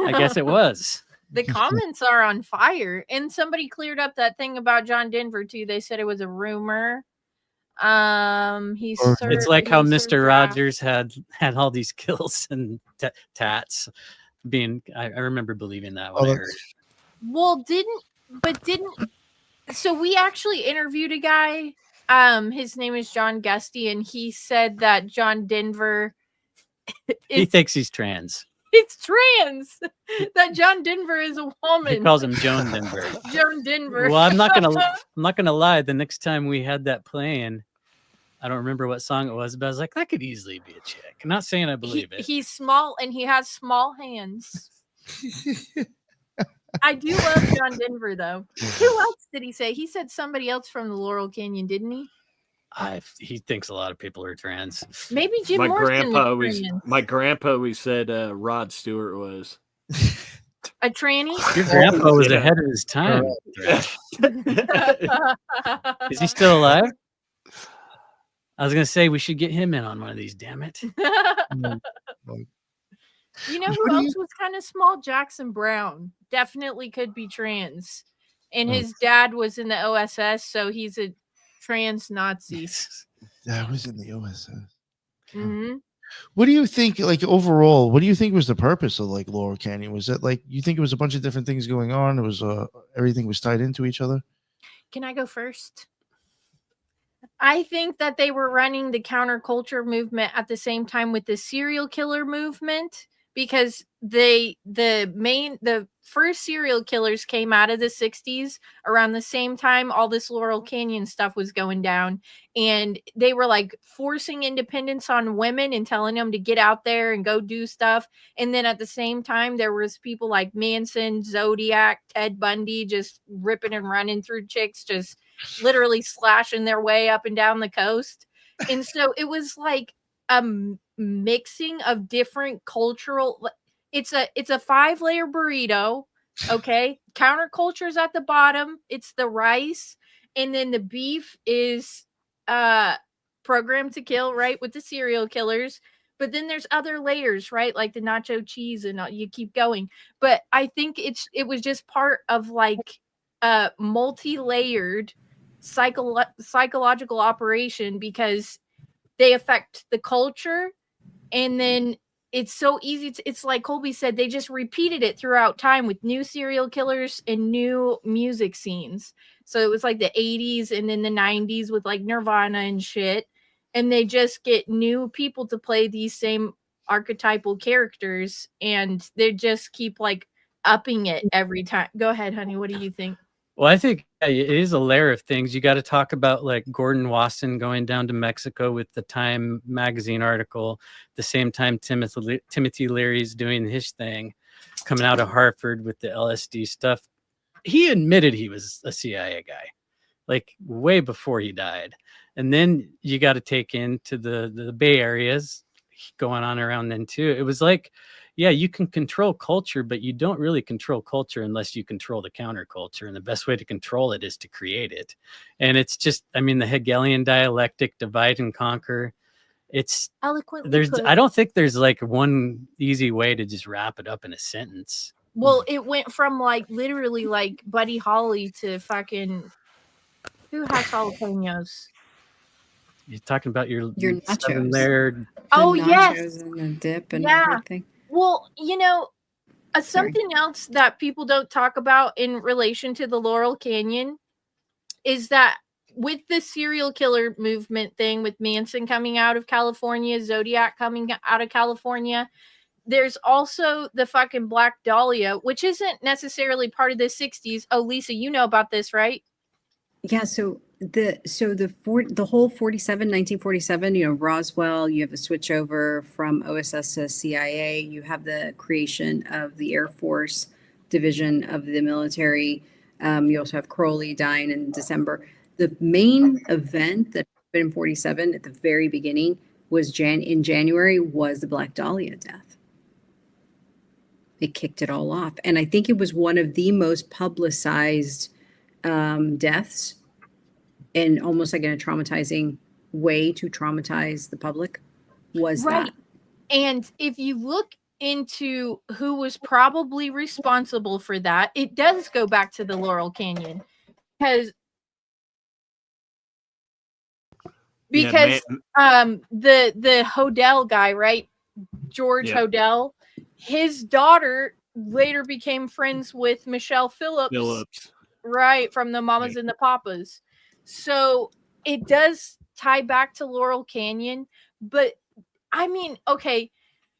I guess it was. The comments are on fire. And somebody cleared up that thing about John Denver too. They said it was a rumor. It's like how Mr. Rogers had all these kills and tats being, I remember believing that when I heard. Well, so we actually interviewed a guy. His name is John Gusty, and he said that John Denver he thinks he's trans. It's trans. That John Denver is a woman. He calls him Joan Denver. Joan Denver. Well, I'm not gonna lie. The next time we had that playing, I don't remember what song it was, but I was like, that could easily be a chick. I'm not saying I believe it. He's small and he has small hands. I do love John Denver, though. Who else did he say? He said somebody else from the Laurel Canyon, didn't he? He thinks a lot of people are trans. Maybe Jim Morrison my grandpa always said Rod Stewart was a tranny. Your grandpa was ahead of his time. Is he still alive? I was gonna say we should get him in on one of these. Damn it! You know who else was kind of small? Jackson Brown definitely could be trans, and his dad was in the OSS, so he's a trans Nazi. That was in the OSS. Mm-hmm. What do you think, like, overall, what do you think was the purpose of, like, Laurel Canyon? Was it, like, you think it was a bunch of different things going on? It was, everything was tied into each other? Can I go first? I think that they were running the counterculture movement at the same time with the serial killer movement, because the first serial killers came out of the 60s around the same time all this Laurel Canyon stuff was going down, and they were like forcing independence on women and telling them to get out there and go do stuff. And then at the same time there was people like Manson, Zodiac, Ted Bundy just ripping and running through chicks, just literally slashing their way up and down the coast. And so it was like a mixing of different cultural, it's a 5-layer burrito. Okay, counterculture's at the bottom, it's the rice, and then the beef is programmed to kill, right, with the serial killers. But then there's other layers, right, like the nacho cheese, and you keep going. But I think it was just part of like a multi-layered psychological operation, because they affect the culture. And then it's so easy it's like Colby said, they just repeated it throughout time with new serial killers and new music scenes. So it was like the 80s and then the 90s with like Nirvana and shit, and they just get new people to play these same archetypal characters, and they just keep like upping it every time. Go ahead, honey, what do you think? Well, I think it is a layer of things. You got to talk about like Gordon Wasson going down to Mexico with the Time magazine article. The same time Timothy Leary's doing his thing, coming out of Harvard with the LSD stuff. He admitted he was a CIA guy, like way before he died. And then you got to take into the Bay Areas going on around then too. It was like, yeah, you can control culture, but you don't really control culture unless you control the counterculture. And the best way to control it is to create it. And it's just, I mean, the Hegelian dialectic, divide and conquer. It's eloquently put. I don't think there's like one easy way to just wrap it up in a sentence. Well, it went from like literally like Buddy Holly to fucking who has jalapenos? You're talking about your nachos. Layered. Oh, nachos yes. And the dip and Yeah. everything. Well, you know, something else that people don't talk about in relation to the Laurel Canyon is that with the serial killer movement thing, with Manson coming out of California, Zodiac coming out of California, there's also the fucking Black Dahlia, which isn't necessarily part of the 60s. Oh, Lisa, you know about this, right? Yeah, so the whole 1947, Roswell, you have a switch over from OSS to CIA, you have the creation of the Air Force division of the military. You also have Crowley dying in December. The main event that happened in 47 at the very beginning was in January was the Black Dahlia death. It kicked it all off. And I think it was one of the most publicized deaths, and almost like in a traumatizing way to traumatize the public was right. that. And if you look into who was probably responsible for that, it does go back to the Laurel Canyon. Because the Hodel guy, right? George Hodel, his daughter later became friends with Michelle Phillips. Right, from the Mamas and the Papas. So it does tie back to Laurel Canyon. But I mean, okay,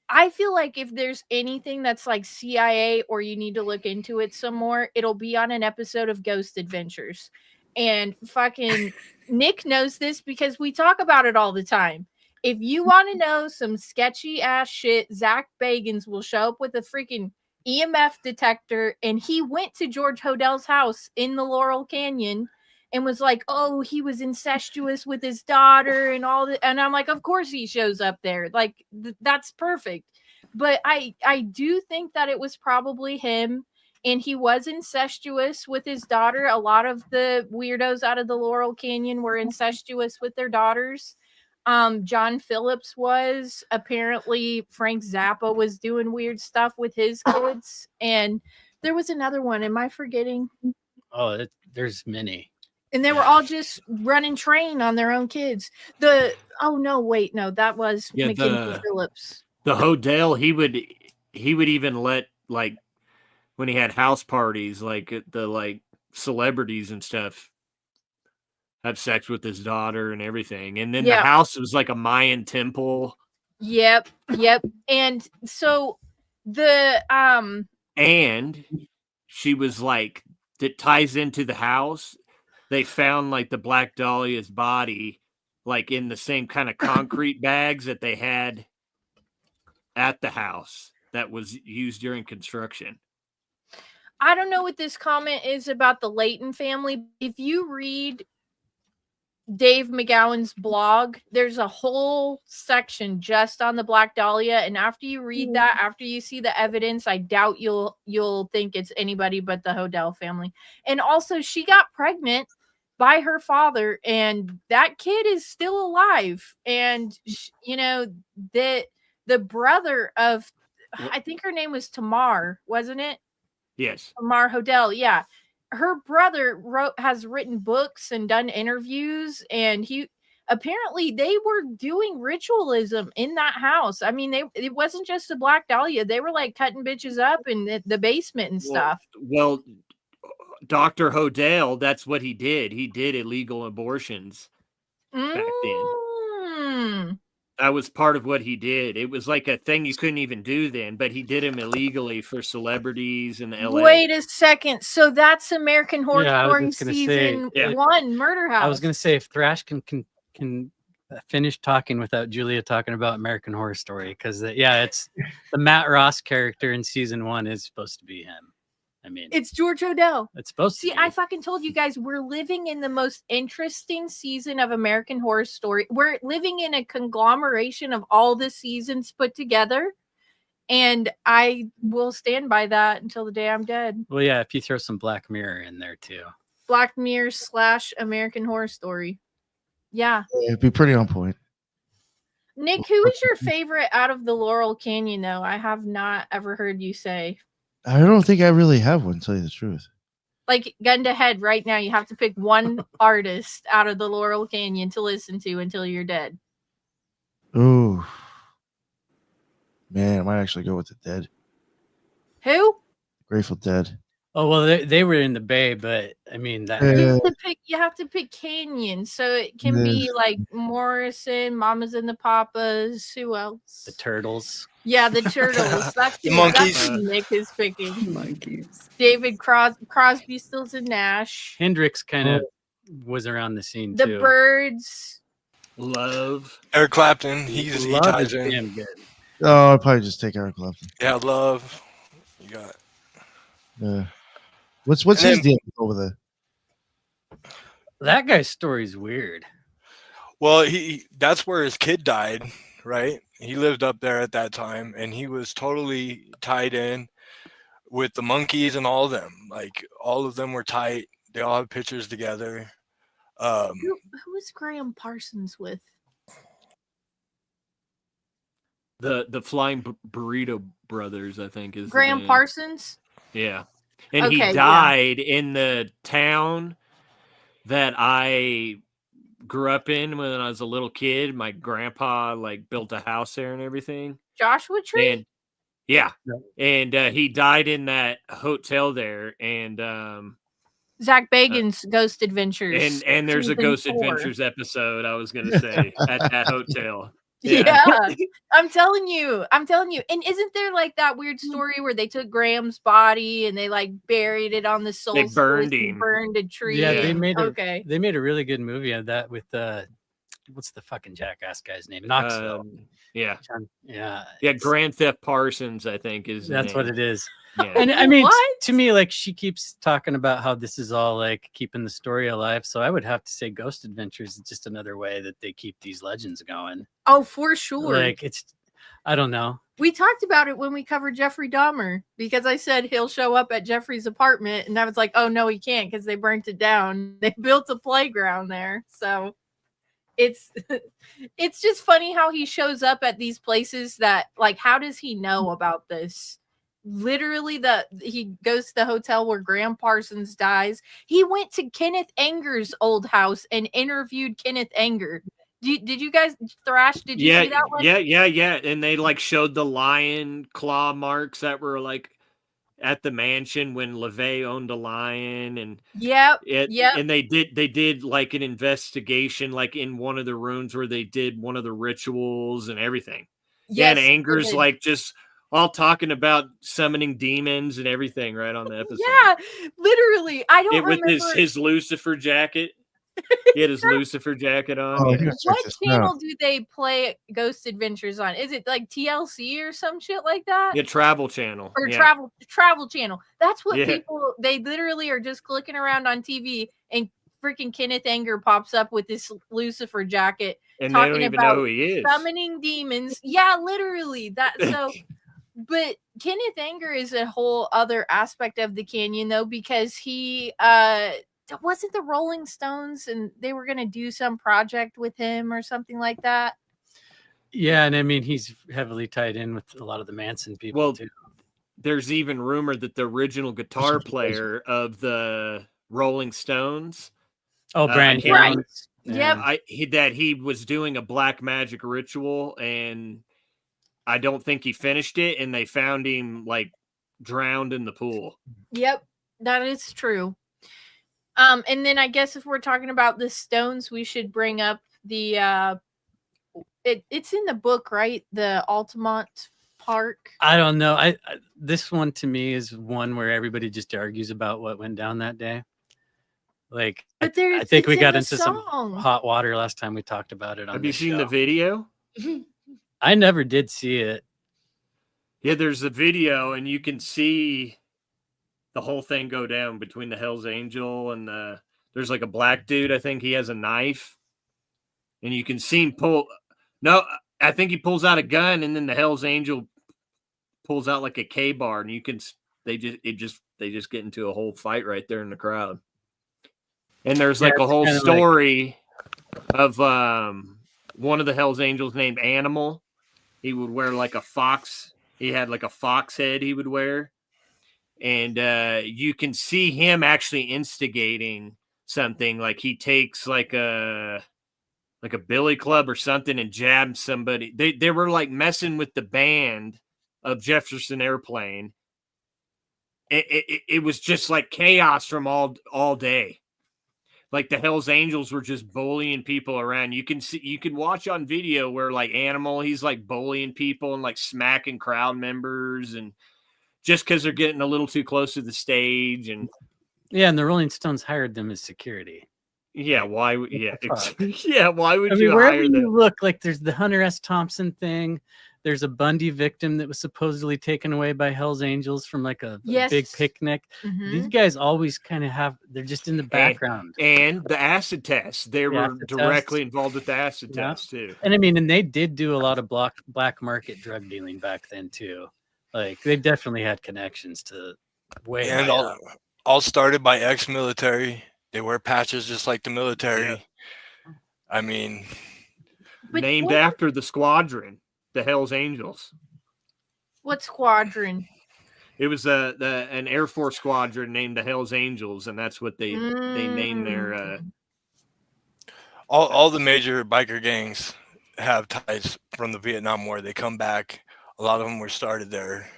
I feel like if there's anything that's like CIA or you need to look into it some more, it'll be on an episode of Ghost Adventures. And fucking Nick knows this because we talk about it all the time. If you want to know some sketchy ass shit, Zach Bagans will show up with a freaking EMF detector, and he went to George Hodel's house in the Laurel Canyon and was like, oh, he was incestuous with his daughter and all that. And I'm like, of course he shows up there. Like, that's perfect. But I do think that it was probably him, and he was incestuous with his daughter. A lot of the weirdos out of the Laurel Canyon were incestuous with their daughters. John Phillips was. Apparently Frank Zappa was doing weird stuff with his kids, and there was another one. Am I forgetting? Oh, there's many. And they were all just running train on their own kids. That was Mackenzie Phillips. The Hodel, he would even let, like, when he had house parties, like the like celebrities and stuff have sex with his daughter and everything. And then the house was like a Mayan temple. Yep. And so and she was like, that ties into the house. They found like the Black Dahlia's body, like in the same kind of concrete bags that they had at the house that was used during construction. I don't know what this comment is about the Layton family. If you read Dave McGowan's blog, there's a whole section just on the Black Dahlia, and after you read that, after you see the evidence, I doubt you'll think it's anybody but the Hodel family. And also, she got pregnant by her father, and that kid is still alive. And the brother of, I think her name was Tamar, wasn't it? Yes. Tamar Hodel, yeah. Her brother has written books and done interviews, and apparently they were doing ritualism in that house. I mean, it wasn't just the Black Dahlia. They were like cutting bitches up in the basement and stuff. Well, Dr. Hodel, that's what he did. He did illegal abortions back then. That was part of what he did. It was like a thing you couldn't even do then, but he did them illegally for celebrities in LA. Wait a second. So that's American Horror Yeah, I was Story just gonna say, season yeah. 1, Murder House. I was going to say if Thrash can finish talking without Julia talking about American Horror Story, because it's the Matt Ross character in season 1 is supposed to be him. I mean, It's George Odell. it's supposed to See, be. I fucking told you guys we're living in the most interesting season of American Horror Story. We're living in a conglomeration of all the seasons put together. And I will stand by that until the day I'm dead. Well, yeah, if you throw some Black Mirror in there too. Black Mirror / American Horror Story. Yeah. It'd be pretty on point. Nick, who is your favorite out of the Laurel Canyon, though? I have not ever heard you say. I don't think I really have one, to tell you the truth. Like, gun to head right now, you have to pick one artist out of the Laurel Canyon to listen to until you're dead. Ooh. Man, I might actually go with the Dead. Who? Grateful Dead. Oh well, they were in the Bay, but I mean that. You have to pick Canyon, so it can be like Morrison, Mamas and the Papas. Who else? The Turtles. Yeah, the Turtles. That's The who- Monkees. That's who Nick is picking. Monkeys. David Crosby, Stills and Nash. Hendrix kind of was around the scene The too. Birds. Love. Eric Clapton, he Love ties is in. damn good. Oh, I'd probably just take Eric Clapton. Yeah, Love. You got. What's And his then- deal over there? That guy's story's weird. Well, that's where his kid died, right? He lived up there at that time, and he was totally tied in with the Monkees and all of them. Like, all of them were tight. They all have pictures together. Who is Graham Parsons with? The Flying Burrito Brothers, I think, is the Graham band. Parsons? Yeah. And Okay, he yeah. died in the town that I grew up in when I was a little kid. My grandpa built a house there and everything. Joshua Tree? And yeah. And he died in that hotel there. And Zach Bagans' Ghost Adventures. and there's a season Ghost 4. Adventures episode, I was gonna say, at that hotel. Yeah. I'm telling you. And isn't there that weird story where they took Graham's body and they buried it on the soul? They burned him. Burned a tree. Yeah, they made okay. a really good movie of that with what's the fucking jackass guy's name? Knoxville. Yeah. Yeah. Grand Theft Parsons, I think, is the That's what name. it is. Yeah. And I mean, What? to me, she keeps talking about how this is all keeping the story alive. So I would have to say Ghost Adventures is just another way that they keep these legends going. Oh, for sure. I don't know. We talked about it when we covered Jeffrey Dahmer because I said he'll show up at Jeffrey's apartment, and I was like, oh no, he can't because they burnt it down. They built a playground there. So it's just funny how he shows up at these places that how does he know about this? Literally, he goes to the hotel where Graham Parsons dies. He went to Kenneth Anger's old house and interviewed Kenneth Anger. Did you guys, Thrash? Did you see that one? Yeah. And they showed the lion claw marks that were at the mansion when LaVey owned a lion, and Yep. And they did an investigation in one of the rooms where they did one of the rituals and everything. Yeah, and Anger's just all talking about summoning demons and everything right on the episode. Yeah, literally. I don't remember. With his Lucifer jacket. He had his Lucifer jacket on. Oh, Yeah. What channel do they play Ghost Adventures on? Is it TLC or some shit like that? Yeah, Travel Channel. Or yeah. Travel Channel. That's what Yeah. people, they literally are just clicking around on TV and freaking Kenneth Anger pops up with this Lucifer jacket And they talking don't even about know who he is. summoning demons. Yeah, literally. But Kenneth Anger is a whole other aspect of the canyon though, because he wasn't the Rolling Stones and they were gonna do some project with him or something like that. Yeah, and I mean he's heavily tied in with a lot of the Manson people too. There's even rumor that the original guitar player of the Rolling Stones, Brian Right. Jones. Yep. that he was doing a black magic ritual, and I don't think he finished it, and they found him drowned in the pool. Yep, that is true. And then I guess if we're talking about the Stones, we should bring up the it's in the book, right? The Altamont Park. I don't know. I this one to me is one where everybody just argues about what went down that day. Like, But I think we it's in got the into some song. hot water last time we talked about it on Have you this seen the show. video? I never did see it. Yeah, there's a video, and you can see the whole thing go down between the Hell's Angel and there's like a black dude. I think he has a knife, and you can see him pull. No, I think he pulls out a gun, and then the Hell's Angel pulls out like a K-bar, and you can they just get into a whole fight right there in the crowd. And there's like a whole story of one of the Hell's Angels named Animal. He would wear like a fox. He had like a fox head he would wear. And you can see him actually instigating something. Like he takes like a billy club or something and jabs somebody. They were like messing with the band of Jefferson Airplane. It was just like chaos from all day. Like the Hell's Angels were just bullying people around. You can watch on video where like Animal, he's like bullying people and like smacking crowd members, and just because they're getting a little too close to the stage. And yeah, and the Rolling Stones hired them as security. Yeah, why? Yeah, yeah. Why would you wherever hire them? you look, like there's the Hunter S. Thompson thing. There's a Bundy victim that was supposedly taken away by Hell's Angels from like a big picnic. Mm-hmm. They're guys always kind of they're just in the background. And the acid test. They were directly involved with the acid test too. And I mean, and they did do a lot of black market drug dealing back then too. Like they definitely had connections to way. And all started by ex-military. They wear patches just like the military. Yeah. I mean, named after the squadron. The Hell's Angels. What squadron? It was an Air Force squadron named the Hell's Angels, and that's what they named their. All the major biker gangs have ties from the Vietnam War. They come back. A lot of them were started there,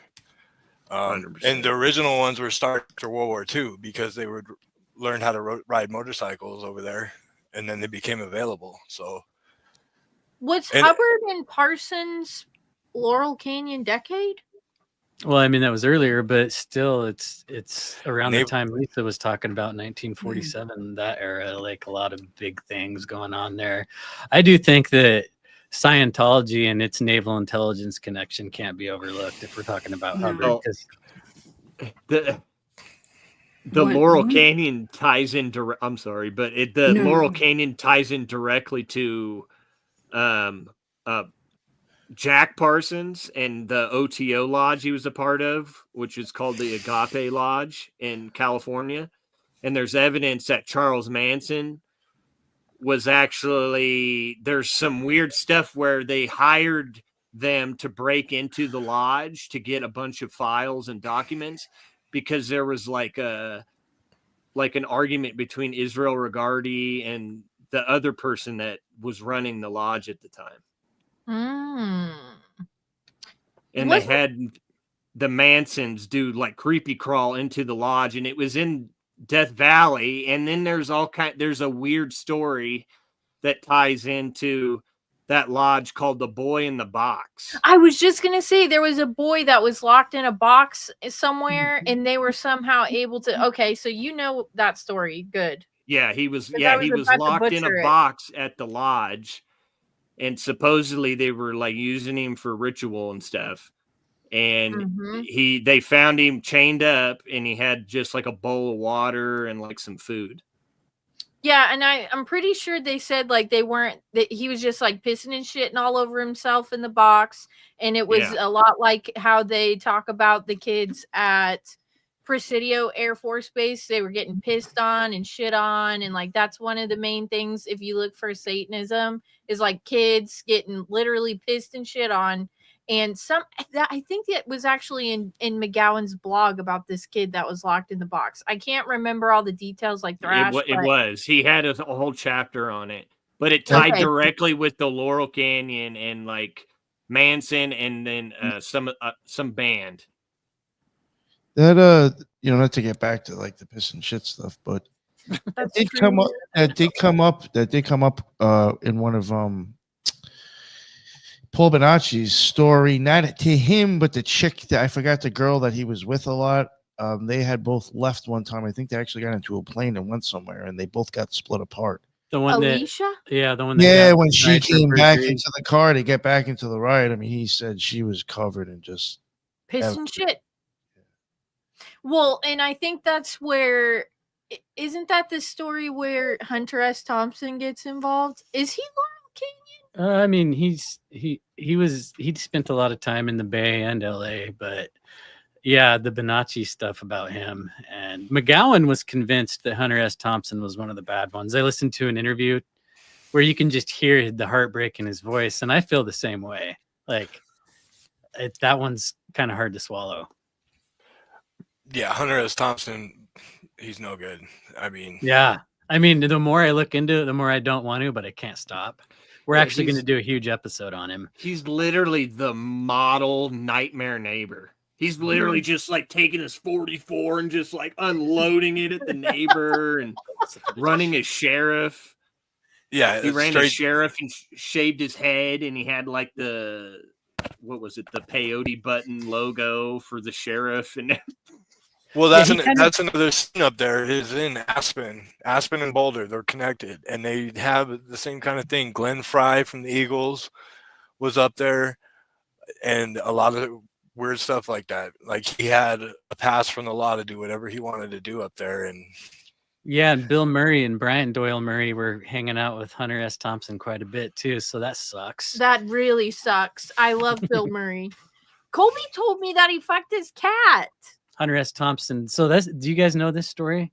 and the original ones were started after World War II because they would learn how to ride motorcycles over there, and then they became available. So. Was Hubbard and Parsons Laurel Canyon decade? Well, I mean, that was earlier, but still it's around the time Lisa was talking about 1947, that era, like a lot of big things going on there. I do think that Scientology and its naval intelligence connection can't be overlooked if we're talking about Hubbard. The Laurel Canyon ties in I'm sorry, but Laurel Canyon ties in directly to Jack Parsons and the OTO lodge he was a part of, which is called the Agape Lodge in California. And there's evidence that Charles Manson was actually, there's some weird stuff where they hired them to break into the lodge to get a bunch of files and documents because there was like an argument between Israel Regardie and the other person that was running the lodge at the time. And they had the Mansons do like creepy crawl into the lodge, and it was in Death Valley. And then there's a weird story that ties into that lodge called the Boy in the Box. I was just going to say there was a boy that was locked in a box somewhere, and they were somehow able to. Okay, so you know that story. Good. Yeah, he was locked in a box at the lodge, and supposedly they were like using him for ritual and stuff. And they found him chained up, and he had just like a bowl of water and like some food. Yeah, and I'm pretty sure they said like that he was just like pissing and shitting all over himself in the box, and it was a lot like how they talk about the kids at Presidio Air Force Base. They were getting pissed on and shit on, and like that's one of the main things if you look for Satanism is like kids getting literally pissed and shit on. And I think it was actually in McGowan's blog about this kid that was locked in the box. I can't remember all the details like Thrash. It was. He had a whole chapter on it, but it tied directly with the Laurel Canyon and like Manson and then some band. That not to get back to like the piss and shit stuff, but that did come up in one of Paul Bonacci's story, not to him, but the chick that I forgot the girl that he was with a lot. They had both left one time. I think they actually got into a plane and went somewhere, and they both got split apart. The one Alicia? the one that Yeah, got when she denied for came back perjury. into the car to get back into the ride, I mean, he said she was covered in just Piss and shit. Well, and I think that's where, isn't that the story where Hunter S. Thompson gets involved? Is he Laurel Canyon? I mean, he spent a lot of time in the Bay and LA, but yeah, the Bonacci stuff about him. And McGowan was convinced that Hunter S. Thompson was one of the bad ones. I listened to an interview where you can just hear the heartbreak in his voice, and I feel the same way. Like, that one's kind of hard to swallow. Yeah, Hunter S. Thompson, he's no good. I mean, Yeah. I mean, the more I look into it, the more I don't want to, but I can't stop. We're Yeah, actually going to he's- do a huge episode on him. He's literally the model nightmare neighbor. He's literally just like taking his 44 and just like unloading it at the neighbor and running as sheriff. yeah, He it's ran straight. as sheriff and shaved his head, and he had like the peyote button logo for the sheriff. And Well, Yeah, that's he kinda- that's another scene up there. Is in Aspen and Boulder. They're connected, and they have the same kind of thing. Glenn Fry from the Eagles was up there, and a lot of weird stuff like that. Like he had a pass from the law to do whatever he wanted to do up there, and Yeah, and Bill Murray and Brian Doyle Murray were hanging out with Hunter S. Thompson quite a bit too, so that sucks. That really sucks. I love Bill Murray. Colby told me that he fucked his cat. Hunter S. Thompson. So do you guys know this story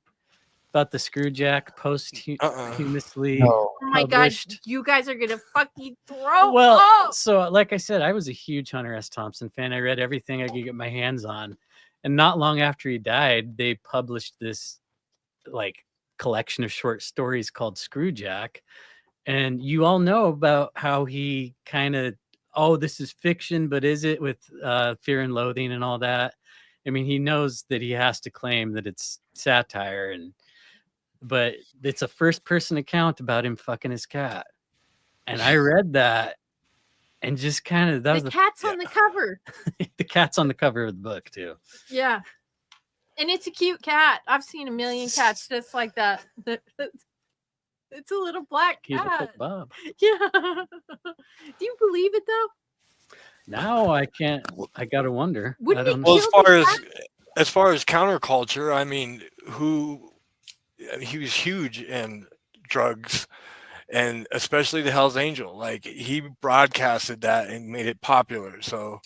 about the Screwjack posthumously? no. Oh my Published. god, you guys are gonna fucking throw Well, up. so like I said, I was a huge Hunter S. Thompson fan. I read everything I could get my hands on, and not long after he died, they published this like collection of short stories called Screwjack. And you all know about how he kind of, oh, this is fiction, but is it, with Fear and Loathing and all that? I mean, he knows that he has to claim that it's satire, but it's a first person account about him fucking his cat. And I read that and just kind of, that was The cat's on the cover. the cat's on the cover of the book too. Yeah. And it's a cute cat. I've seen a million cats just like that. It's a little black He looked cat. like Bob. Yeah. Do you believe it though? Now I can't, I gotta wonder. Wouldn't I it don't well, know. kill as far as counterculture, I mean, he was huge in drugs, and especially the Hell's Angel. Like he broadcasted that and made it popular. So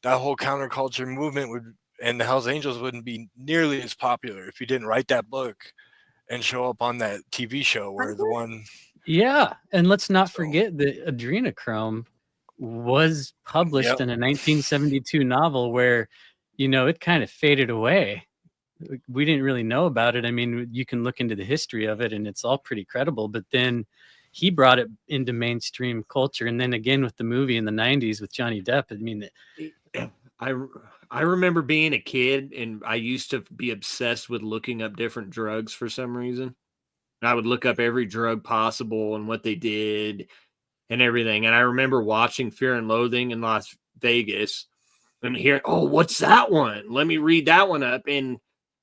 that whole counterculture movement and the Hell's Angels wouldn't be nearly as popular if you didn't write that book and show up on that TV show where the one. Yeah, and let's not So- forget that Adrenochrome was published Yep. in a 1972 novel where, it kind of faded away. We didn't really know about it. I mean, you can look into the history of it and it's all pretty credible, but then he brought it into mainstream culture. And then again with the movie in the 90s with Johnny Depp, I mean, I remember being a kid, and I used to be obsessed with looking up different drugs for some reason. And I would look up every drug possible and what they did and everything. And I remember watching Fear and Loathing in Las Vegas and hearing, oh, what's that one? Let me read that one up. And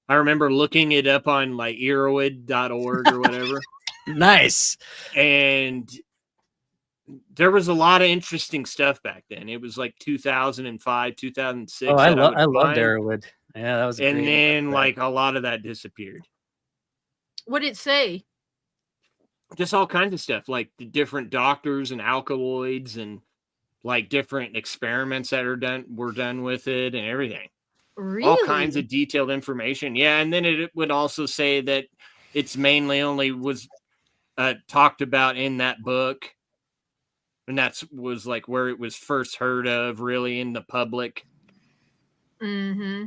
I remember looking it up on like earwood.org or whatever. nice. And there was a lot of interesting stuff back then. It was like 2005, 2006. Oh, I that would loved find. Arrowwood. Yeah, that was And great. then like a lot of that disappeared. What did it say? Just all kinds of stuff, like the different doctors and alkaloids and like different experiments that were done with it and everything. Really? All kinds of detailed information. Yeah. And then it would also say that it's mainly only was talked about in that book. And was like where it was first heard of really in the public. Mm-hmm.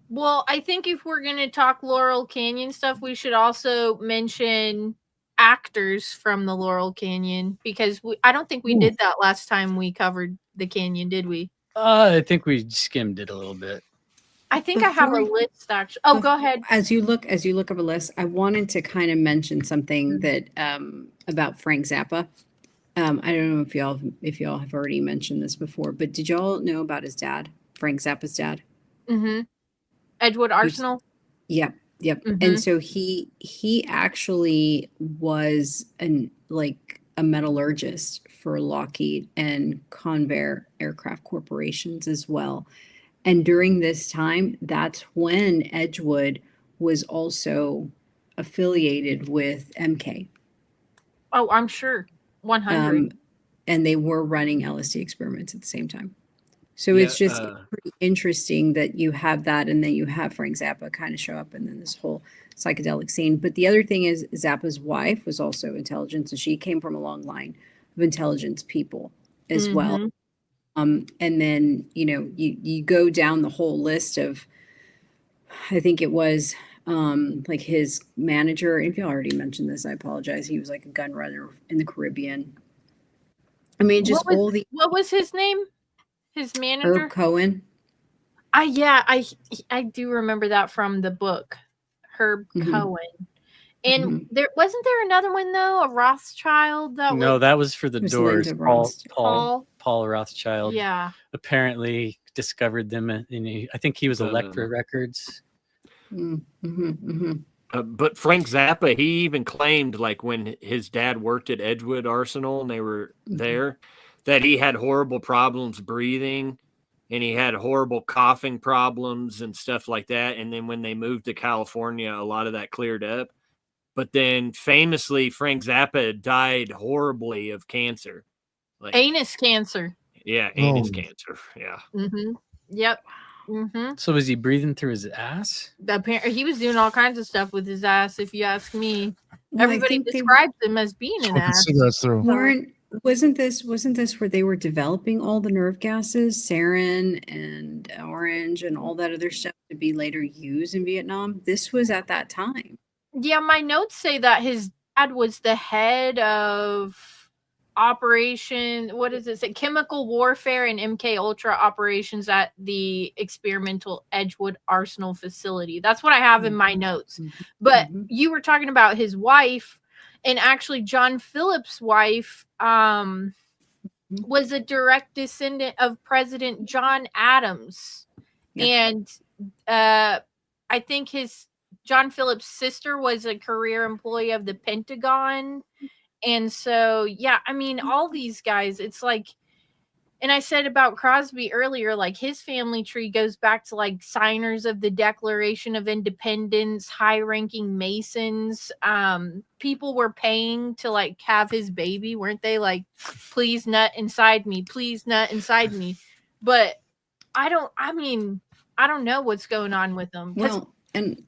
Well, I think if we're going to talk Laurel Canyon stuff, we should also mention actors from the Laurel Canyon, because I don't think we did that last time we covered the canyon, did we? I think we skimmed it a little bit. I think I have a Before- list actually. Oh, go ahead. As you look up a list, I wanted to kind of mention something that about Frank Zappa. I don't know if y'all have already mentioned this before, but did y'all know about his dad, Frank Zappa's dad? Mm-hmm. Edgewood Arsenal. Yep. Mhm. And so he actually was a metallurgist for Lockheed and Convair Aircraft Corporations as well. And during this time, that's when Edgewood was also affiliated with MK. Oh, I'm sure. 100. And they were running LSD experiments at the same time. So Yeah, it's just pretty interesting that you have that, and then you have Frank Zappa kind of show up, and then this whole psychedelic scene. But the other thing is, Zappa's wife was also intelligence, and she came from a long line of intelligence people as well. Mhm. And then you go down the whole list of, I think it was like his manager. If you already mentioned this, I apologize. He was like a gun runner in the Caribbean. I mean, just what was his name? His manager? Herb Cohen. I do remember that from the book, Herb Cohen. And there wasn't there another one though, a Rothschild that was for the Doors. Paul Rothschild. Yeah. Apparently discovered them, and I think he was Elektra Records. But Frank Zappa, he even claimed, like when his dad worked at Edgewood Arsenal and they were there, that he had horrible problems breathing, and he had horrible coughing problems and stuff like that. And then when they moved to California, a lot of that cleared up. But then famously, Frank Zappa died horribly of cancer. Like, anus cancer. Yeah, anus cancer. Yeah. Mm-hmm. Yep. Mm-hmm. So was he breathing through his ass? Apparently, he was doing all kinds of stuff with his ass. If you ask me, everybody describes him as being an ass. Cigarettes through. Wasn't this where they were developing all the nerve gases, sarin and orange and all that other stuff to be later used in Vietnam? This was at that time. Yeah, my notes say that his dad was the head of operation, what does it say? Chemical warfare and MK Ultra operations at the experimental Edgewood Arsenal facility. That's what I have in my notes. But you were talking about his wife, and actually John Phillips' wife was a direct descendant of President John Adams. And I think John Phillips' sister was a career employee of the Pentagon. And so, yeah, I mean, all these guys, it's like, and I said about Crosby earlier, like his family tree goes back to like signers of the Declaration of Independence, high-ranking Masons. People were paying to like have his baby, weren't they? Like, please nut inside me, please nut inside me. But I don't know what's going on with them. Well, and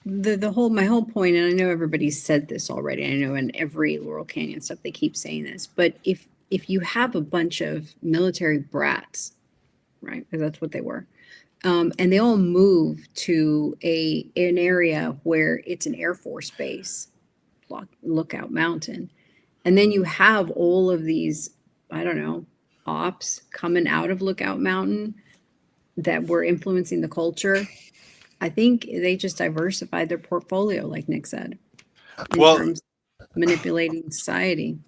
my whole point, and I know everybody's said this already, I know in every Laurel Canyon stuff they keep saying this, but if you have a bunch of military brats, right, because that's what they were, and they all move to an area where it's an Air Force base, Lookout Mountain, and then you have all of these, I don't know, ops coming out of Lookout Mountain that were influencing the culture. I think they just diversified their portfolio, like Nick said, in terms of manipulating society.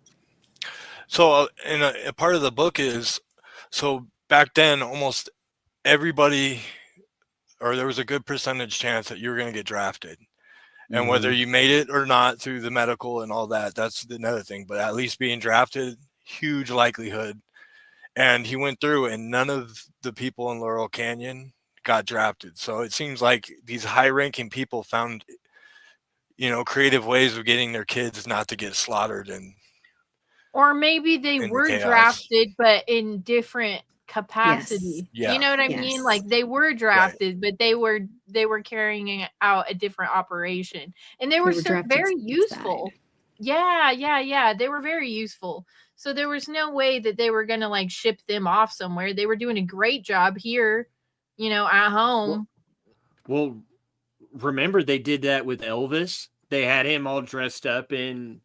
So, and a part of the book is, so back then, almost everybody, or there was a good percentage chance that you were going to get drafted. And whether you made it or not through the medical and all that, that's another thing. But at least being drafted, huge likelihood. And he went through, and none of the people in Laurel Canyon got drafted. So it seems like these high-ranking people found, creative ways of getting their kids not to get slaughtered. And or maybe they were drafted, but in different capacity. Yes. You know what I mean? Like they were drafted, but they were carrying out a different operation, and they were very useful. Yeah. They were very useful. So there was no way that they were going to like ship them off somewhere. They were doing a great job here, at home. Well, remember they did that with Elvis. They had him all dressed up in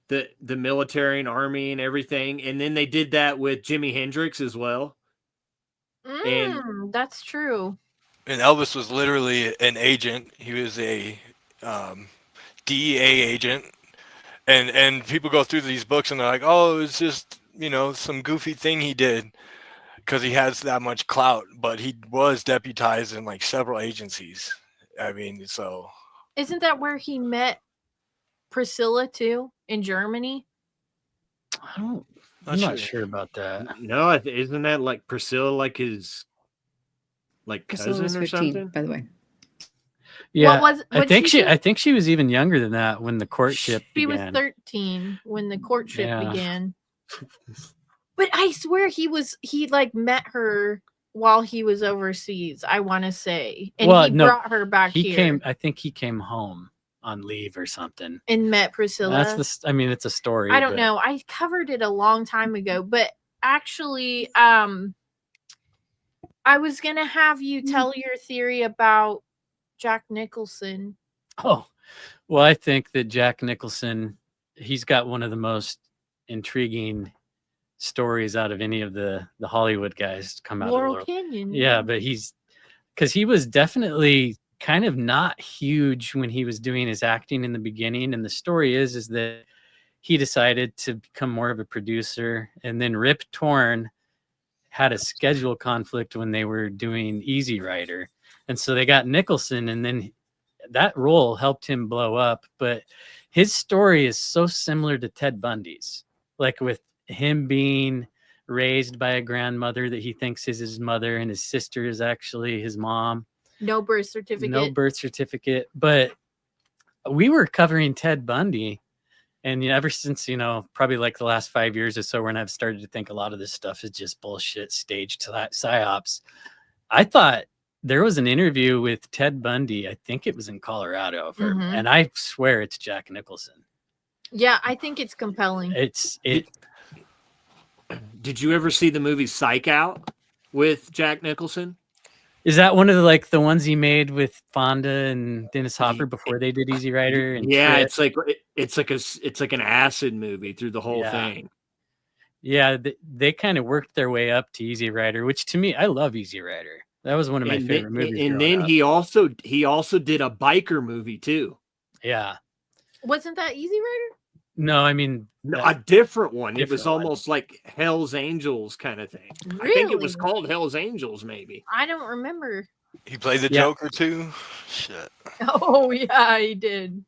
the military and army and everything. And then they did that with Jimi Hendrix as well. And that's true. And Elvis was literally an agent. He was a DEA agent. And people go through these books and they're like, oh, it's just, some goofy thing he did because he has that much clout, but he was deputized in like several agencies. I mean, so. Isn't that where he met Priscilla too, in Germany? I'm not sure about that. No, isn't that like Priscilla, like his Priscilla was cousin or 15, something? by the way. Yeah, What I think she was even younger than that when the courtship She began. was 13 when the courtship Yeah. began. But I swear he like met her while he was overseas, I want to say. And he brought her back here. I think he came home on leave or something. And met Priscilla. It's a story. I don't know. I covered it a long time ago, but actually, I was going to have you tell your theory about Jack Nicholson. Oh, well, I think that Jack Nicholson, he's got one of the most intriguing stories out of any of the Hollywood guys to come out Laurel of Canyon. Yeah, but because he was definitely kind of not huge when he was doing his acting in the beginning. And the story is that he decided to become more of a producer. And then Rip Torn had a schedule conflict when they were doing Easy Rider. And so they got Nicholson, and then that role helped him blow up. But his story is so similar to Ted Bundy's, like with him being raised by a grandmother that he thinks is his mother, and his sister is actually his mom. No birth certificate. But we were covering Ted Bundy, and ever since, probably like the last 5 years or so, when I've started to think a lot of this stuff is just bullshit, staged psyops. I thought there was an interview with Ted Bundy. I think it was in Colorado, and I swear it's Jack Nicholson. Yeah, I think it's compelling. Did you ever see the movie Psych Out with Jack Nicholson? Is that one of the ones he made with Fonda and Dennis Hopper before they did Easy Rider? And yeah, Trip? it's like an acid movie through the whole thing. Yeah, they kind of worked their way up to Easy Rider, which to me, I love Easy Rider. That was one of my favorite movies. And then he also did a biker movie too. Yeah. Wasn't that Easy Rider? No, I mean a different one. It was almost like Hell's Angels kind of thing. Really? I think it was called Hell's Angels, maybe. I don't remember. He played the Joker too? Shit. Oh, yeah, he did.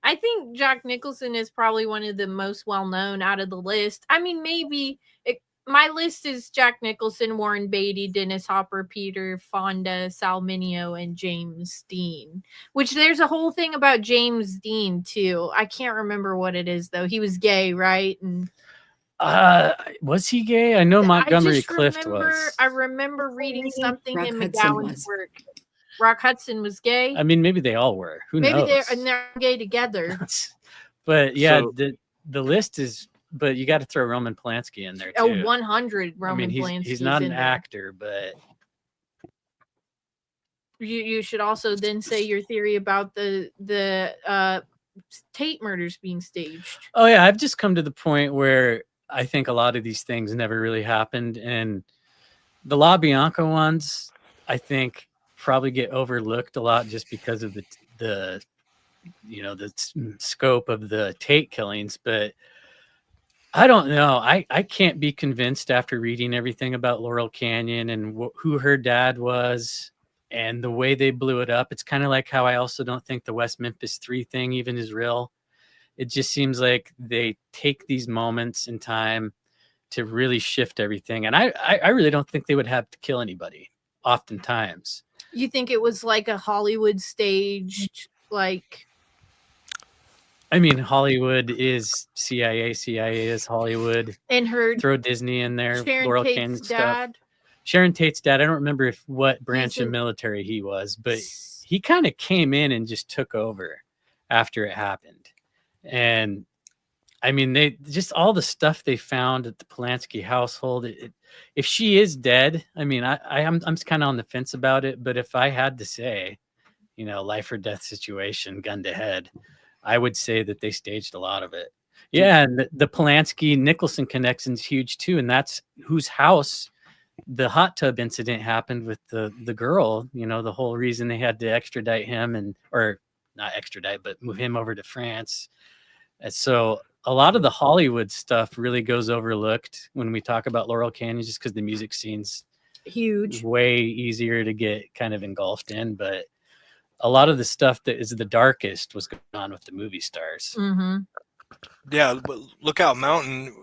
I think Jack Nicholson is probably one of the most well-known out of the list. I mean, my list is Jack Nicholson, Warren Beatty, Dennis Hopper, Peter Fonda, Sal Mineo, and James Dean. Which there's a whole thing about James Dean too. I can't remember what it is though. He was gay, right? And was he gay? I know Montgomery Clift was. I remember reading something Rock in Hudson McGowan's was. work. Rock Hudson was gay. I mean, maybe they all were. Who knows? Maybe they're gay together. But yeah, the list is. But you got to throw Roman Polanski in there too. Oh, 100 Roman Polanski. He's not an actor, but you should also then say your theory about the Tate murders being staged. Oh yeah, I've just come to the point where I think a lot of these things never really happened, and the La Bianca ones, I think, probably get overlooked a lot just because of the scope of the Tate killings, but. I don't know. I can't be convinced after reading everything about Laurel Canyon and who her dad was and the way they blew it up. It's kind of like how I also don't think the West Memphis 3 thing even is real. It just seems like they take these moments in time to really shift everything. And I really don't think they would have to kill anybody oftentimes. You think it was like a Hollywood staged, like... I mean, Hollywood is CIA. CIA is Hollywood. And her throw Disney in there. Sharon Laurel Tate's Canyon dad. Stuff. Sharon Tate's dad. I don't remember what branch of military he was, but he kind of came in and just took over after it happened. And I mean, they just all the stuff they found at the Polanski household. If she is dead, I mean, I'm kind of on the fence about it. But if I had to say, life or death situation, gun to head. I would say that they staged a lot of it. Yeah, and the Polanski Nicholson connection's huge too, and that's whose house the hot tub incident happened with the girl. The whole reason they had to extradite him or not extradite, but move him over to France. And so a lot of the Hollywood stuff really goes overlooked when we talk about Laurel Canyon, just because the music scene's Huge. way easier to get kind of engulfed in. But a lot of the stuff that is the darkest was going on with the movie stars. Mm-hmm. Yeah, but Lookout Mountain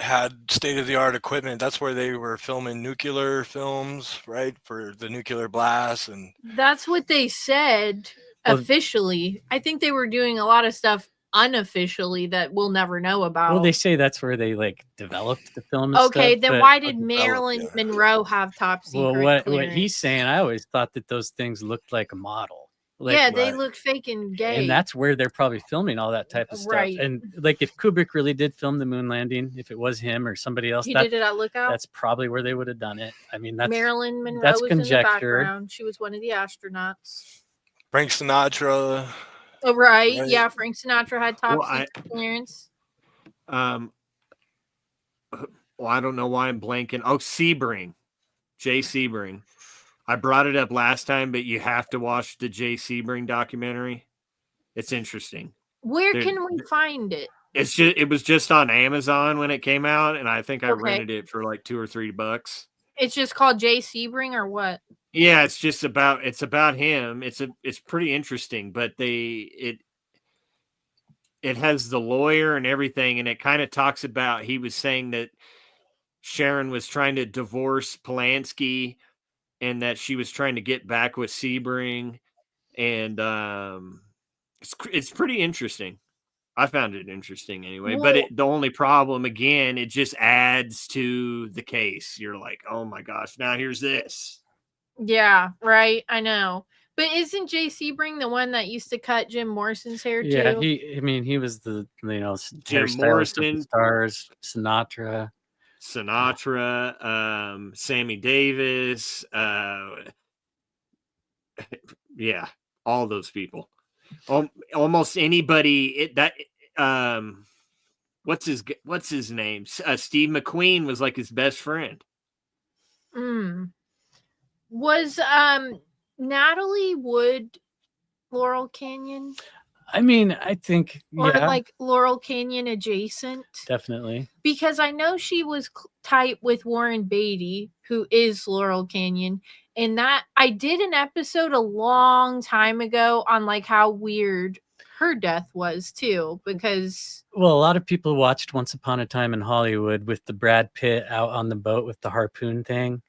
had state-of-the-art equipment. That's where they were filming nuclear films, right, for the nuclear blast. And That's what they said Well- officially. I think they were doing a lot of stuff unofficially that we'll never know about. Well, they say that's where they like developed the film. And okay, stuff, then but- why did developed, Marilyn yeah. Monroe have top secret Well, what clearance? he's saying, I always thought that those things looked like a model. Like, yeah, they Right. look fake and gay. and that's where they're probably filming all that type of stuff. Right. And like, if Kubrick really did film the moon landing, if it was him or somebody else, he that, did it at Lookout. that's probably where they would have done it. I mean, that's Marilyn Monroe that's was in the conjecture. background. She was one of the astronauts. Frank Sinatra. Oh, right. Right. Yeah, Frank Sinatra had top Well, secret clearance. Well, I don't know why I'm blanking. Oh, Sebring, Jay Sebring. I brought it up last time, but you have to watch the Jay Sebring documentary. It's interesting. Where there- can we find it? It was just on Amazon when it came out, and I think I Okay. rented it for like $2 or $3. It's just called Jay Sebring or what? Yeah, it's about him. It's pretty interesting, but it has the lawyer and everything, and it kind of talks about, he was saying that Sharon was trying to divorce Polanski and that she was trying to get back with Sebring, and it's pretty interesting. I found it interesting anyway, but Well- the only problem, again, it just adds to the case. You're like, oh my gosh, now here's this. Yeah, right. I know. But isn't Jay Sebring the one that used to cut Jim Morrison's hair too? yeah. He was the Jim hairstylist of Morrison. the stars, Sinatra. Sinatra, Sammy Davis, yeah, all those people. Almost anybody what's his name? Steve McQueen was like his best friend. Was Natalie Wood Laurel Canyon I mean, I think or yeah, like Laurel Canyon adjacent? definitely. Because I know she was tight with Warren Beatty, who is Laurel Canyon, and that I did an episode a long time ago on like how weird her death was too, because Well, a lot of people watched Once Upon a Time in Hollywood with the Brad Pitt out on the boat with the harpoon thing,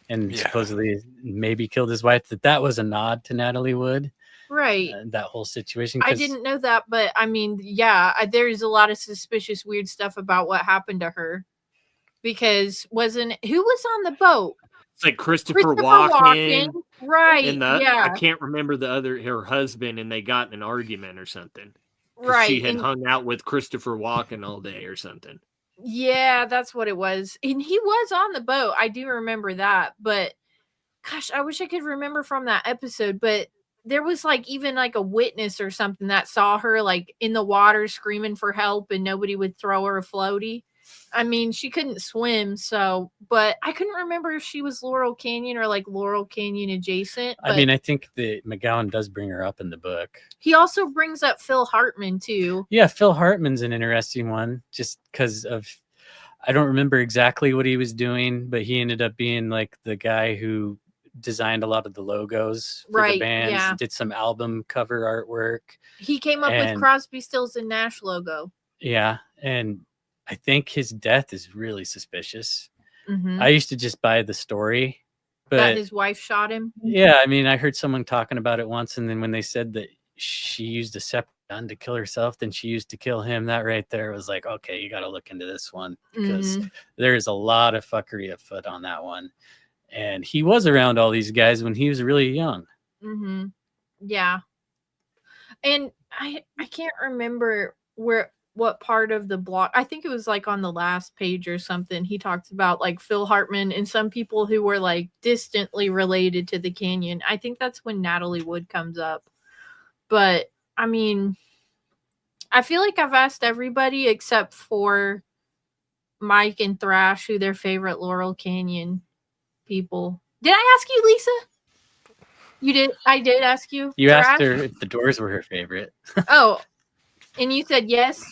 and Yeah. supposedly maybe killed his wife. That was a nod to Natalie Wood. right. That whole situation. I 'cause- didn't know that, but I mean, yeah, there's a lot of suspicious, weird stuff about what happened to her. Because who was on the boat? It's like Christopher Walken. right? And I yeah, can't remember her husband, and they got in an argument or something. 'Cause right. She had and- hung out with Christopher Walken all day or something. Yeah, that's what it was. And he was on the boat. I do remember that. But gosh, I wish I could remember from that episode. But there was like even like a witness or something that saw her like in the water screaming for help and nobody would throw her a floaty. I mean, she couldn't swim, so but I couldn't remember if she was Laurel Canyon or like Laurel Canyon adjacent. I But mean, I think that McGowan does bring her up in the book. he also brings up Phil Hartman too. Yeah, Phil Hartman's an interesting one, just because of I don't remember exactly what he was doing, but he ended up being like the guy who designed a lot of the logos for the Right, bands, yeah. did some album cover artwork. He came up with And- Crosby, Stills, and Nash logo. Yeah, and I think his death is really suspicious. Mhm. I used to just buy the story, That but his wife shot him. yeah, I mean, I heard someone talking about it once, and then when they said that she used a separate gun to kill herself than she used to kill him, that right there was like, okay, you got to look into this one because Mhm. there is a lot of fuckery afoot on that one. And he was around all these guys when he was really young. Mm-hmm. Yeah. And I can't remember what part of the blog. I think it was like on the last page or something. He talks about like Phil Hartman and some people who were like distantly related to the canyon. I think that's when Natalie Wood comes up. But I mean, I feel like I've asked everybody except for Mike and Thrash who their favorite Laurel Canyon people. Did I ask you, Lisa? You did. I did ask you. You asked Thrash? her if the Doors were her favorite. Oh, and you said yes.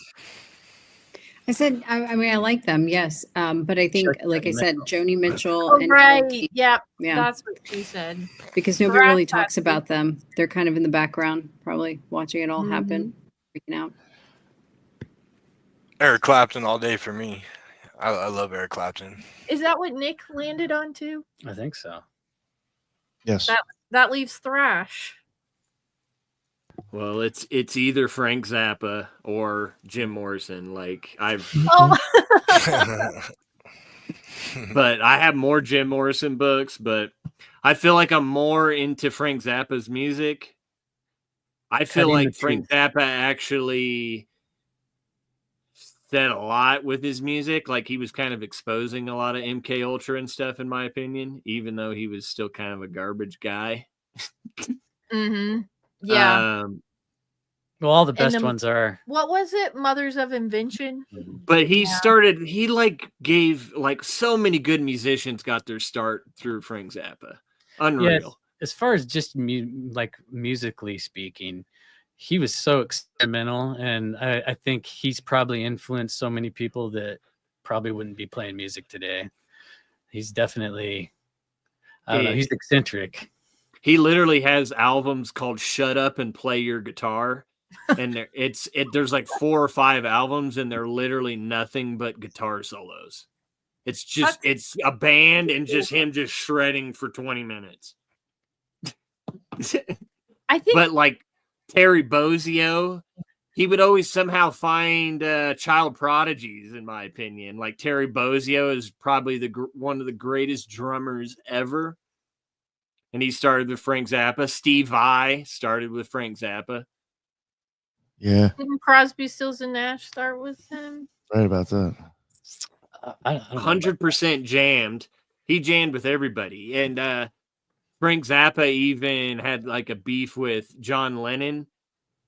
I said, I mean, I like them, yes. But I think, Chuck like I Joni said, Mitchell. Joni Mitchell Oh, and right. Colby, Yep. yeah, That's what she said. because nobody Thrash really has talks to- about them. They're kind of in the background, probably watching it all happen, freaking out. Eric Clapton all day for me. I love Eric Clapton. Is that what Nick landed on too? I think so. Yes. That leaves Thrash. Well, it's either Frank Zappa or Jim Morrison. Like Oh, but I have more Jim Morrison books, but I feel like I'm more into Frank Zappa's music. I feel Cutting like the Frank tooth. Zappa actually said a lot with his music. Like he was kind of exposing a lot of MK Ultra and stuff, in my opinion, even though he was still kind of a garbage guy. yeah. Well, all the And best the- ones are. What was it? Mothers of Invention. But he like gave like so many good musicians got their start through Frank Zappa. Unreal. Yes. As far as just like musically speaking, he was so experimental, and I think he's probably influenced so many people that probably wouldn't be playing music today. He's definitely, I don't know, he's eccentric. He literally has albums called "Shut Up and Play Your Guitar," and there's like 4 or 5 albums, and they're literally nothing but guitar solos. It's a band and just him just shredding for 20 minutes. I think, But like Terry Bozzio, he would always somehow find child prodigies, in my opinion. Like Terry Bozzio is probably one of the greatest drummers ever. And he started with Frank Zappa. Steve Vai started with Frank Zappa. Yeah. didn't Crosby, Stills, and Nash start with him? Right about that. I don't know. 100% jammed. He jammed with everybody. And Frank Zappa even had like a beef with John Lennon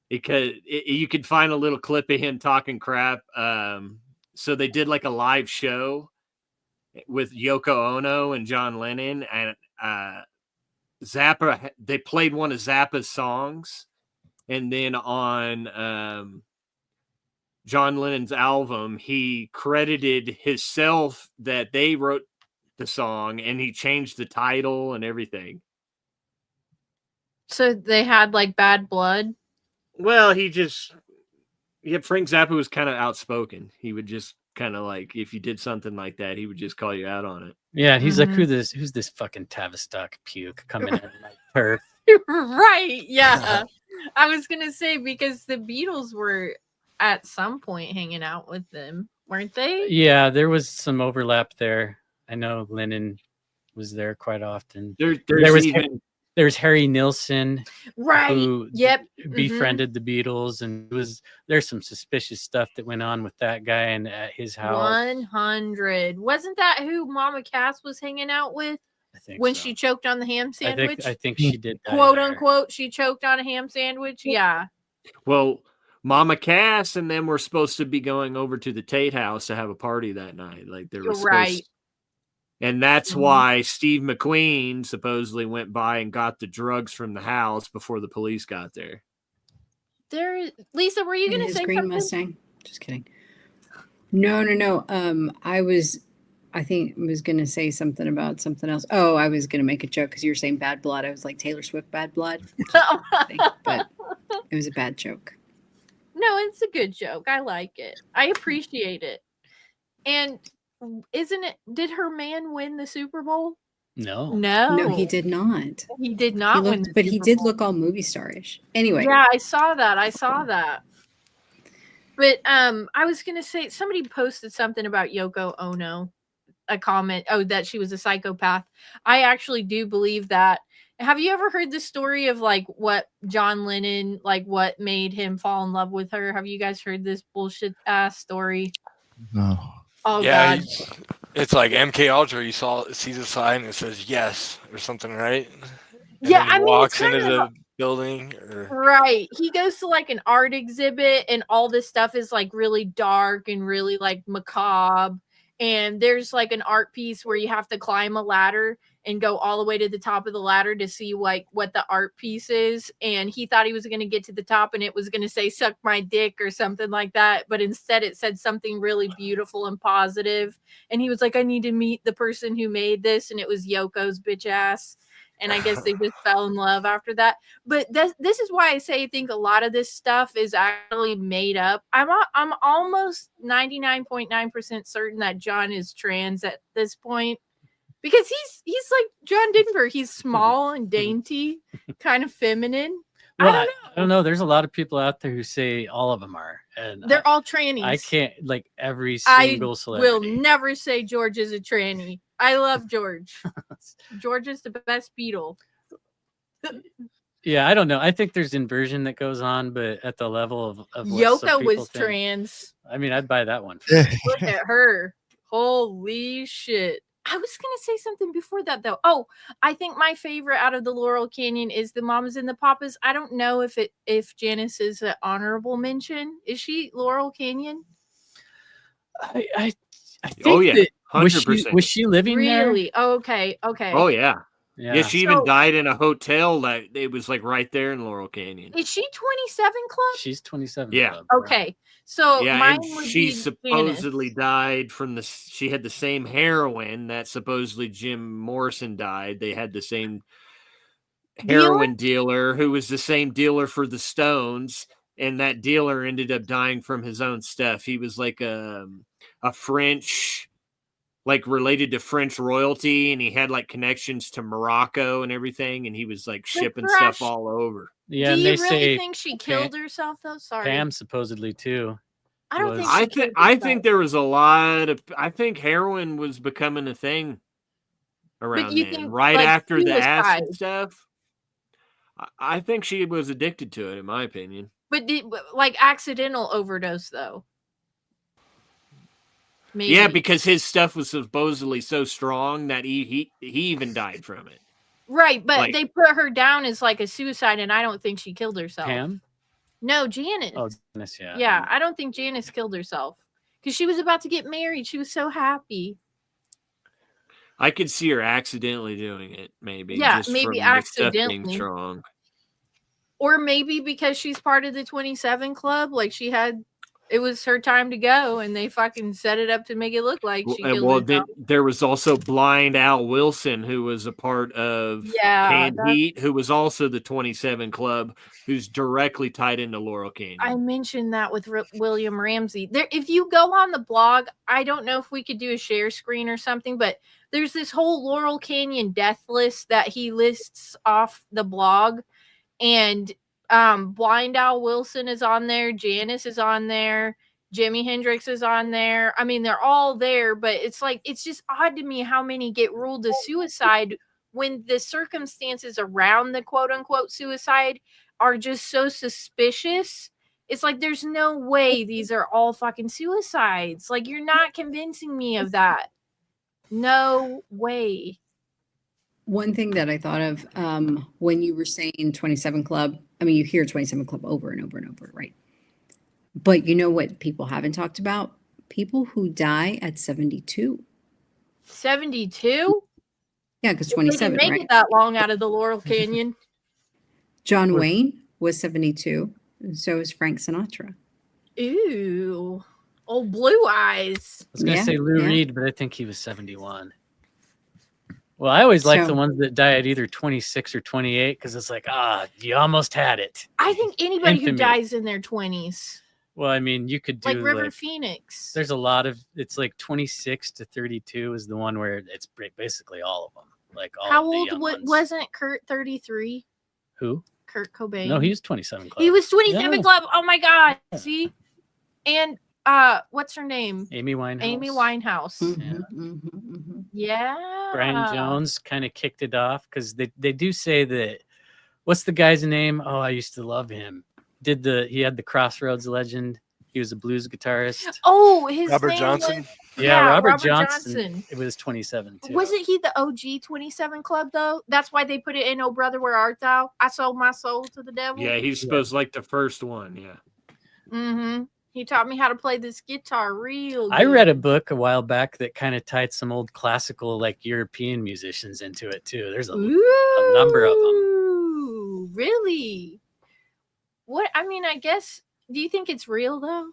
because you could find a little clip of him talking crap. So they did like a live show with Yoko Ono and John Lennon, and Zappa, they played one of Zappa's songs, and then on John Lennon's album, he credited himself that they wrote the song, and he changed the title and everything. So they had like bad blood. Well, Frank Zappa was kind of outspoken. He would just kind of like, if you did something like that, he would just call you out on it. Yeah, he's like, who's this fucking Tavistock puke coming in my turf? Right. Yeah. I was gonna say, because the Beatles were at some point hanging out with them, weren't they? Yeah, there was some overlap there. I know Lennon was there quite often. There's Harry Nilsson, Right. who Yep. befriended the Beatles, and there's some suspicious stuff that went on with that guy and at his house. 100. Wasn't that who Mama Cass was hanging out with I think when so. she choked on the ham sandwich? I think she did that Quote there. unquote, she choked on a ham sandwich. Yeah. Well, Mama Cass and them were supposed to be going over to the Tate house to have a party that night. Like they were You're right. And that's why Steve McQueen supposedly went by and got the drugs from the house before the police got there. Lisa, were you And going to his say green something? Mustang. Just kidding. No. I think I was going to say something about something else. Oh, I was going to make a joke because you were saying bad blood. I was like Taylor Swift bad blood. But it was a bad joke. No, it's a good joke. I like it. I appreciate it. And did her man win the Super Bowl? No. No, he did not. He did not win. But he did look all movie star-ish. Anyway. Yeah, I saw that. But I was gonna say, somebody posted something about Yoko Ono, a comment, that she was a psychopath. I actually do believe that. Have you ever heard the story of like what John Lennon, like what made him fall in love with her? Have you guys heard this bullshit ass story? No. Oh Yeah, God. it's like MK Ultra. You see the sign that says yes or something, right? And Yeah, then he I mean, walks it's into kind of the building. right. He goes to like an art exhibit, and all this stuff is like really dark and really like macabre. And there's like an art piece where you have to climb a ladder, and go all the way to the top of the ladder to see like what the art piece is. And he thought he was going to get to the top and it was going to say suck my dick or something like that. But instead it said something really beautiful and positive. And he was like, I need to meet the person who made this. And it was Yoko's bitch ass. And I guess they just fell in love after that. But this is why I think a lot of this stuff is actually made up. I'm almost 99.9% certain that John is trans at this point. Because he's like John Denver. He's small and dainty, kind of feminine. Well, I don't know. There's a lot of people out there who say all of them are, and they're all trannies. I can't like every single celebrity. Will never say George is a tranny. I love George. George is the best Beatle. Yeah, I don't know. I think there's inversion that goes on, but at the level of what Yoko some people was think, trans. I mean, I'd buy that one. Look at her. Holy shit. I was going to say something before that, though. Oh, I think my favorite out of the Laurel Canyon is the Mamas and the Papas. I don't know if Janice is an honorable mention. Is she Laurel Canyon? I think Oh, yeah. that, 100%. was she living there? Really? Okay. Oh, yeah. Yeah. Yeah, she even died in a hotel that it was like right there in Laurel Canyon. Is she 27 Club? She's 27. Yeah. Club, Okay. So Yeah, mine and would she be supposedly Janice. died from she had the same heroin that supposedly Jim Morrison died. They had the same heroin dealer who was the same dealer for the Stones, and that dealer ended up dying from his own stuff. He was like a French, like related to French royalty, and he had like connections to Morocco and everything, and he was like shipping stuff all over. Yeah, Do and you they really say think she killed herself, though? Sorry. Pam supposedly too. I don't think I she killed I herself. think there was a lot of. I think heroin was becoming a thing around you then, think, right like, after the suicide? acid stuff. I think she was addicted to it, in my opinion. But like accidental overdose, though. Maybe. Yeah, because his stuff was supposedly so strong that he even died from it. Right, but like, they put her down as like a suicide, and I don't think she killed herself. Pam? No, Janice. Oh, Janice, yeah. Yeah, I don't think Janice killed herself because she was about to get married. She was so happy. I could see her accidentally doing it, maybe. Yeah, just maybe from the stuff being accidentally. strong. Or maybe because she's part of the 27 Club, like it was her time to go, and they fucking set it up to make it look like she killed herself. Then there was also Blind Al Wilson, who was a part of Canned Heat, who was also the 27 Club, who's directly tied into Laurel Canyon. I mentioned that with William Ramsey. There, if you go on the blog, I don't know if we could do a share screen or something, but there's this whole Laurel Canyon death list that he lists off the blog, and Blind Al Wilson is on there, Janice is on there, Jimi Hendrix is on there. I mean, they're all there, but it's like, it's just odd to me how many get ruled as suicide when the circumstances around the quote unquote suicide are just so suspicious. It's like, there's no way these are all fucking suicides. Like, you're not convincing me of that. No way. One thing that I thought of when you were saying 27 Club, I mean, you hear 27 Club over and over and over, right? But you know what people haven't talked about? People who die at 72. 72? Yeah, because 27, they didn't make it that long out of the Laurel Canyon. John Wayne was 72, and so is Frank Sinatra. Ooh. Old Blue Eyes. I was going to say Lou Reed, but I think he was 71. Well, I always like the ones that die at either 26 or 28 because it's like, you almost had it. I think anybody who dies in their 20s. Well, I mean, you could do like River Phoenix. There's a lot of, it's like 26 to 32 is the one where it's basically all of them. Like all How of the old young ones. wasn't Kurt 33? Who? Kurt Cobain. No, he was 27 Club. He was 27 Club. Oh my God. See? And what's her name? Amy Winehouse. Amy Winehouse. Mm-hmm. Yeah. Brian Jones kind of kicked it off because they do say that. What's the guy's name? Oh, I used to love him. He had the Crossroads Legend. He was a blues guitarist. Oh, his Robert name Johnson. Was, yeah, Robert Johnson. It was 27 too. Wasn't he the OG 27 Club though? That's why they put it in "Oh Brother, Where Art Thou?" I sold my soul to the devil. Yeah, he was supposed like the first one. Yeah. Mm-hmm. He taught me how to play this guitar real good. I read a book a while back that kind of tied some old classical, like European musicians into it too. There's a number of them. Ooh, really? What? I mean, I guess. Do you think it's real though?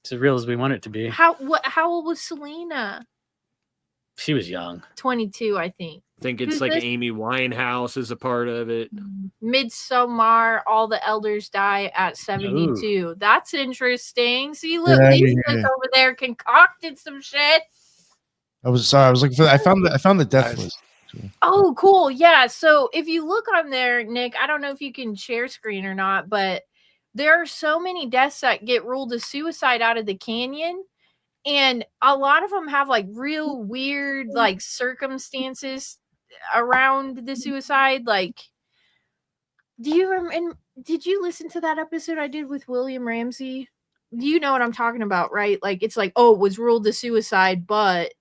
It's as real as we want it to be. How old was Selena? She was young. 22, I think. I think it's Who's like this? Amy Winehouse is a part of it. Midsommar, all the elders die at 72. That's interesting. See, look, Yeah, Lisa's yeah. over there concocted some shit. I was sorry. I was looking for. I found the death Nice. list. Oh, cool. Yeah. So if you look on there, Nick, I don't know if you can share screen or not, but there are so many deaths that get ruled as suicide out of the canyon. And a lot of them have like real weird like circumstances around the suicide. Like, do you remember? Did you listen to that episode I did with William Ramsey? You know what I'm talking about, right? Like, it's like, oh, it was ruled a suicide, but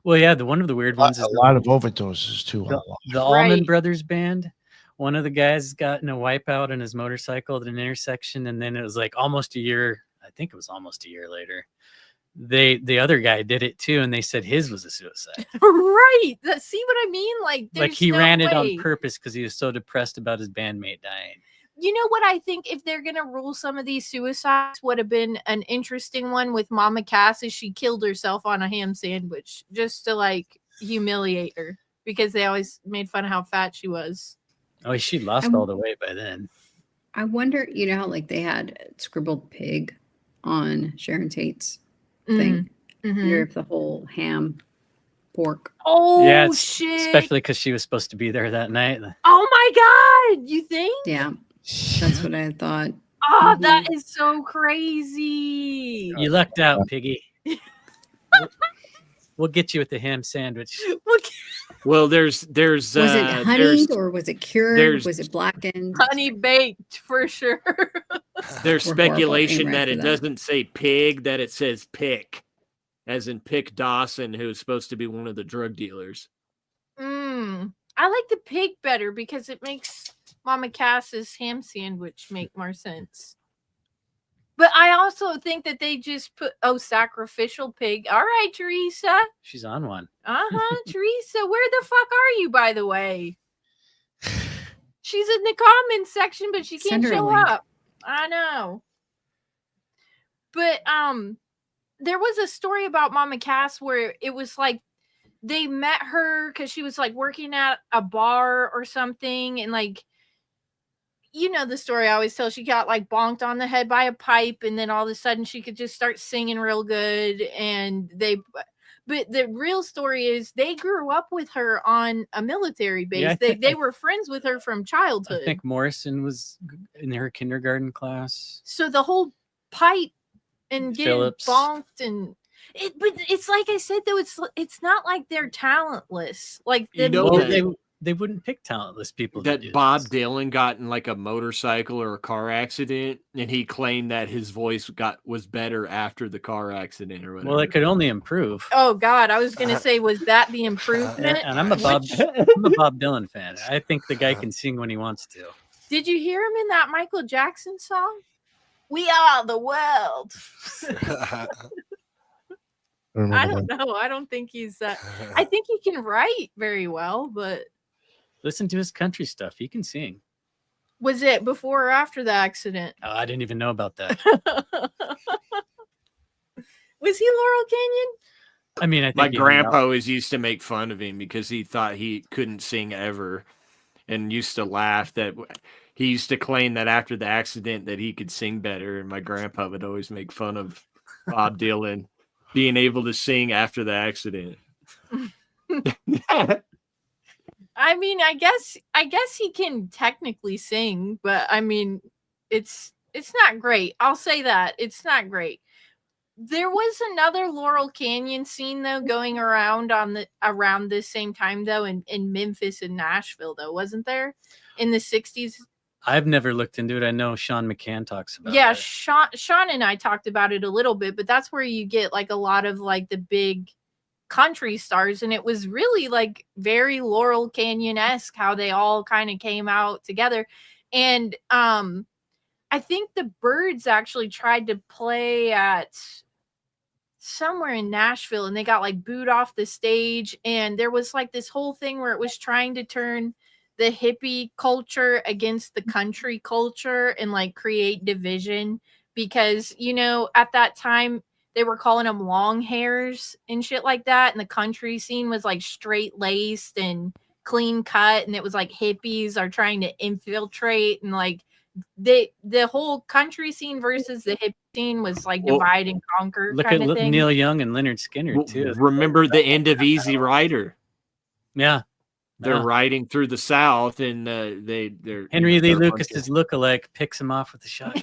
Well, yeah, one of the weird ones is A lot of overdoses too. the Allman Right. Brothers band. One of the guys got in a wipeout on his motorcycle at an intersection, and then it was like almost a year. I think it was almost a year later. The other guy did it too, and they said his was a suicide. right. See what I mean? Like Like he no ran it way. on purpose because he was so depressed about his bandmate dying. You know what I think? If they're gonna rule some of these suicides, would have been an interesting one with Mama Cass is she killed herself on a ham sandwich just to like humiliate her because they always made fun of how fat she was. Oh, she lost I'm- all the weight by then. I wonder, you know how like they had scribbled pig on Sharon Tate's thing? Mhm. Wonder if the whole ham pork. Oh Yeah, it's- shit! especially because she was supposed to be there that night. Oh my god! You think? Yeah, that's what I had thought. Oh, Mhm. that is so crazy. You lucked out, Piggy. We'll get you with the ham sandwich. Look, Well, there's Was it honeyed or was it cured? there's- Was it blackened? honey baked for sure. there's We're horrible speculation anyway that for it that. doesn't say pig, that it says pick, as in Pick Dawson, who's supposed to be one of the drug dealers. I like the pig better because it makes Mama Cass's ham sandwich make more sense. But I also think that they just put sacrificial pig. All right, Teresa. She's on one. Teresa, where the fuck are you, by the way? She's in the comments section, but she can't Send her a show link. up. I know. But there was a story about Mama Cass where it was like they met her because she was like working at a bar or something, and like, you know, the story I always tell, she got like bonked on the head by a pipe, and then all of a sudden she could just start singing real good. And but the real story is they grew up with her on a military base. Yeah, They were friends with her from childhood. I think Morrison was in her kindergarten class. So the whole pipe and getting Phillips. bonked and but it's like I said though, it's not like they're talentless. Like You know Well, that- they wouldn't pick talentless people. to That do Bob this. Dylan got in like a motorcycle or a car accident, and he claimed that his voice was better after the car accident or whatever. Well, it could only improve. oh god, I was gonna say, was that the And, improvement? and I'm a Bob Dylan fan. I think the guy can sing when he wants to. Did you hear him in that Michael Jackson song? We are the world. I don't know. I don't think he's I think he can write very well, but Listen to his country stuff. He can sing. was it before or after the accident? Oh, I didn't even know about that. Was he Laurel Canyon? I mean, I think My even grandpa now- always used to make fun of him because he thought he couldn't sing ever, and used to laugh that he used to claim that after the accident that he could sing better, and my grandpa would always make fun of Bob Dylan being able to sing after the accident. I mean, I guess he can technically sing, but I mean, it's not great. I'll say that. It's not great. There was another Laurel Canyon scene though going around around this same time though in Memphis and Nashville though, wasn't there? In the 60s. I've never looked into it. I know Sean McCann talks about Yeah, it. Sean and I talked about it a little bit, but that's where you get like a lot of like the big country stars, and it was really like very Laurel Canyon-esque how they all kind of came out together. And I think the Byrds actually tried to play at somewhere in Nashville, and they got like booed off the stage. And there was like this whole thing where it was trying to turn the hippie culture against the country culture and like create division, because, you know, at that time they were calling them long hairs and shit like that. And the country scene was like straight laced and clean cut. And it was like hippies are trying to infiltrate, and like the whole country scene versus the hippie scene was like divide and conquer Look kind at of thing. Neil Young and Leonard Skinner too. Remember the end of Easy Rider? Yeah. They're Yeah. riding through the South, and they're Henry Lee they're a bunch Lucas's lookalike picks him off with a shotgun.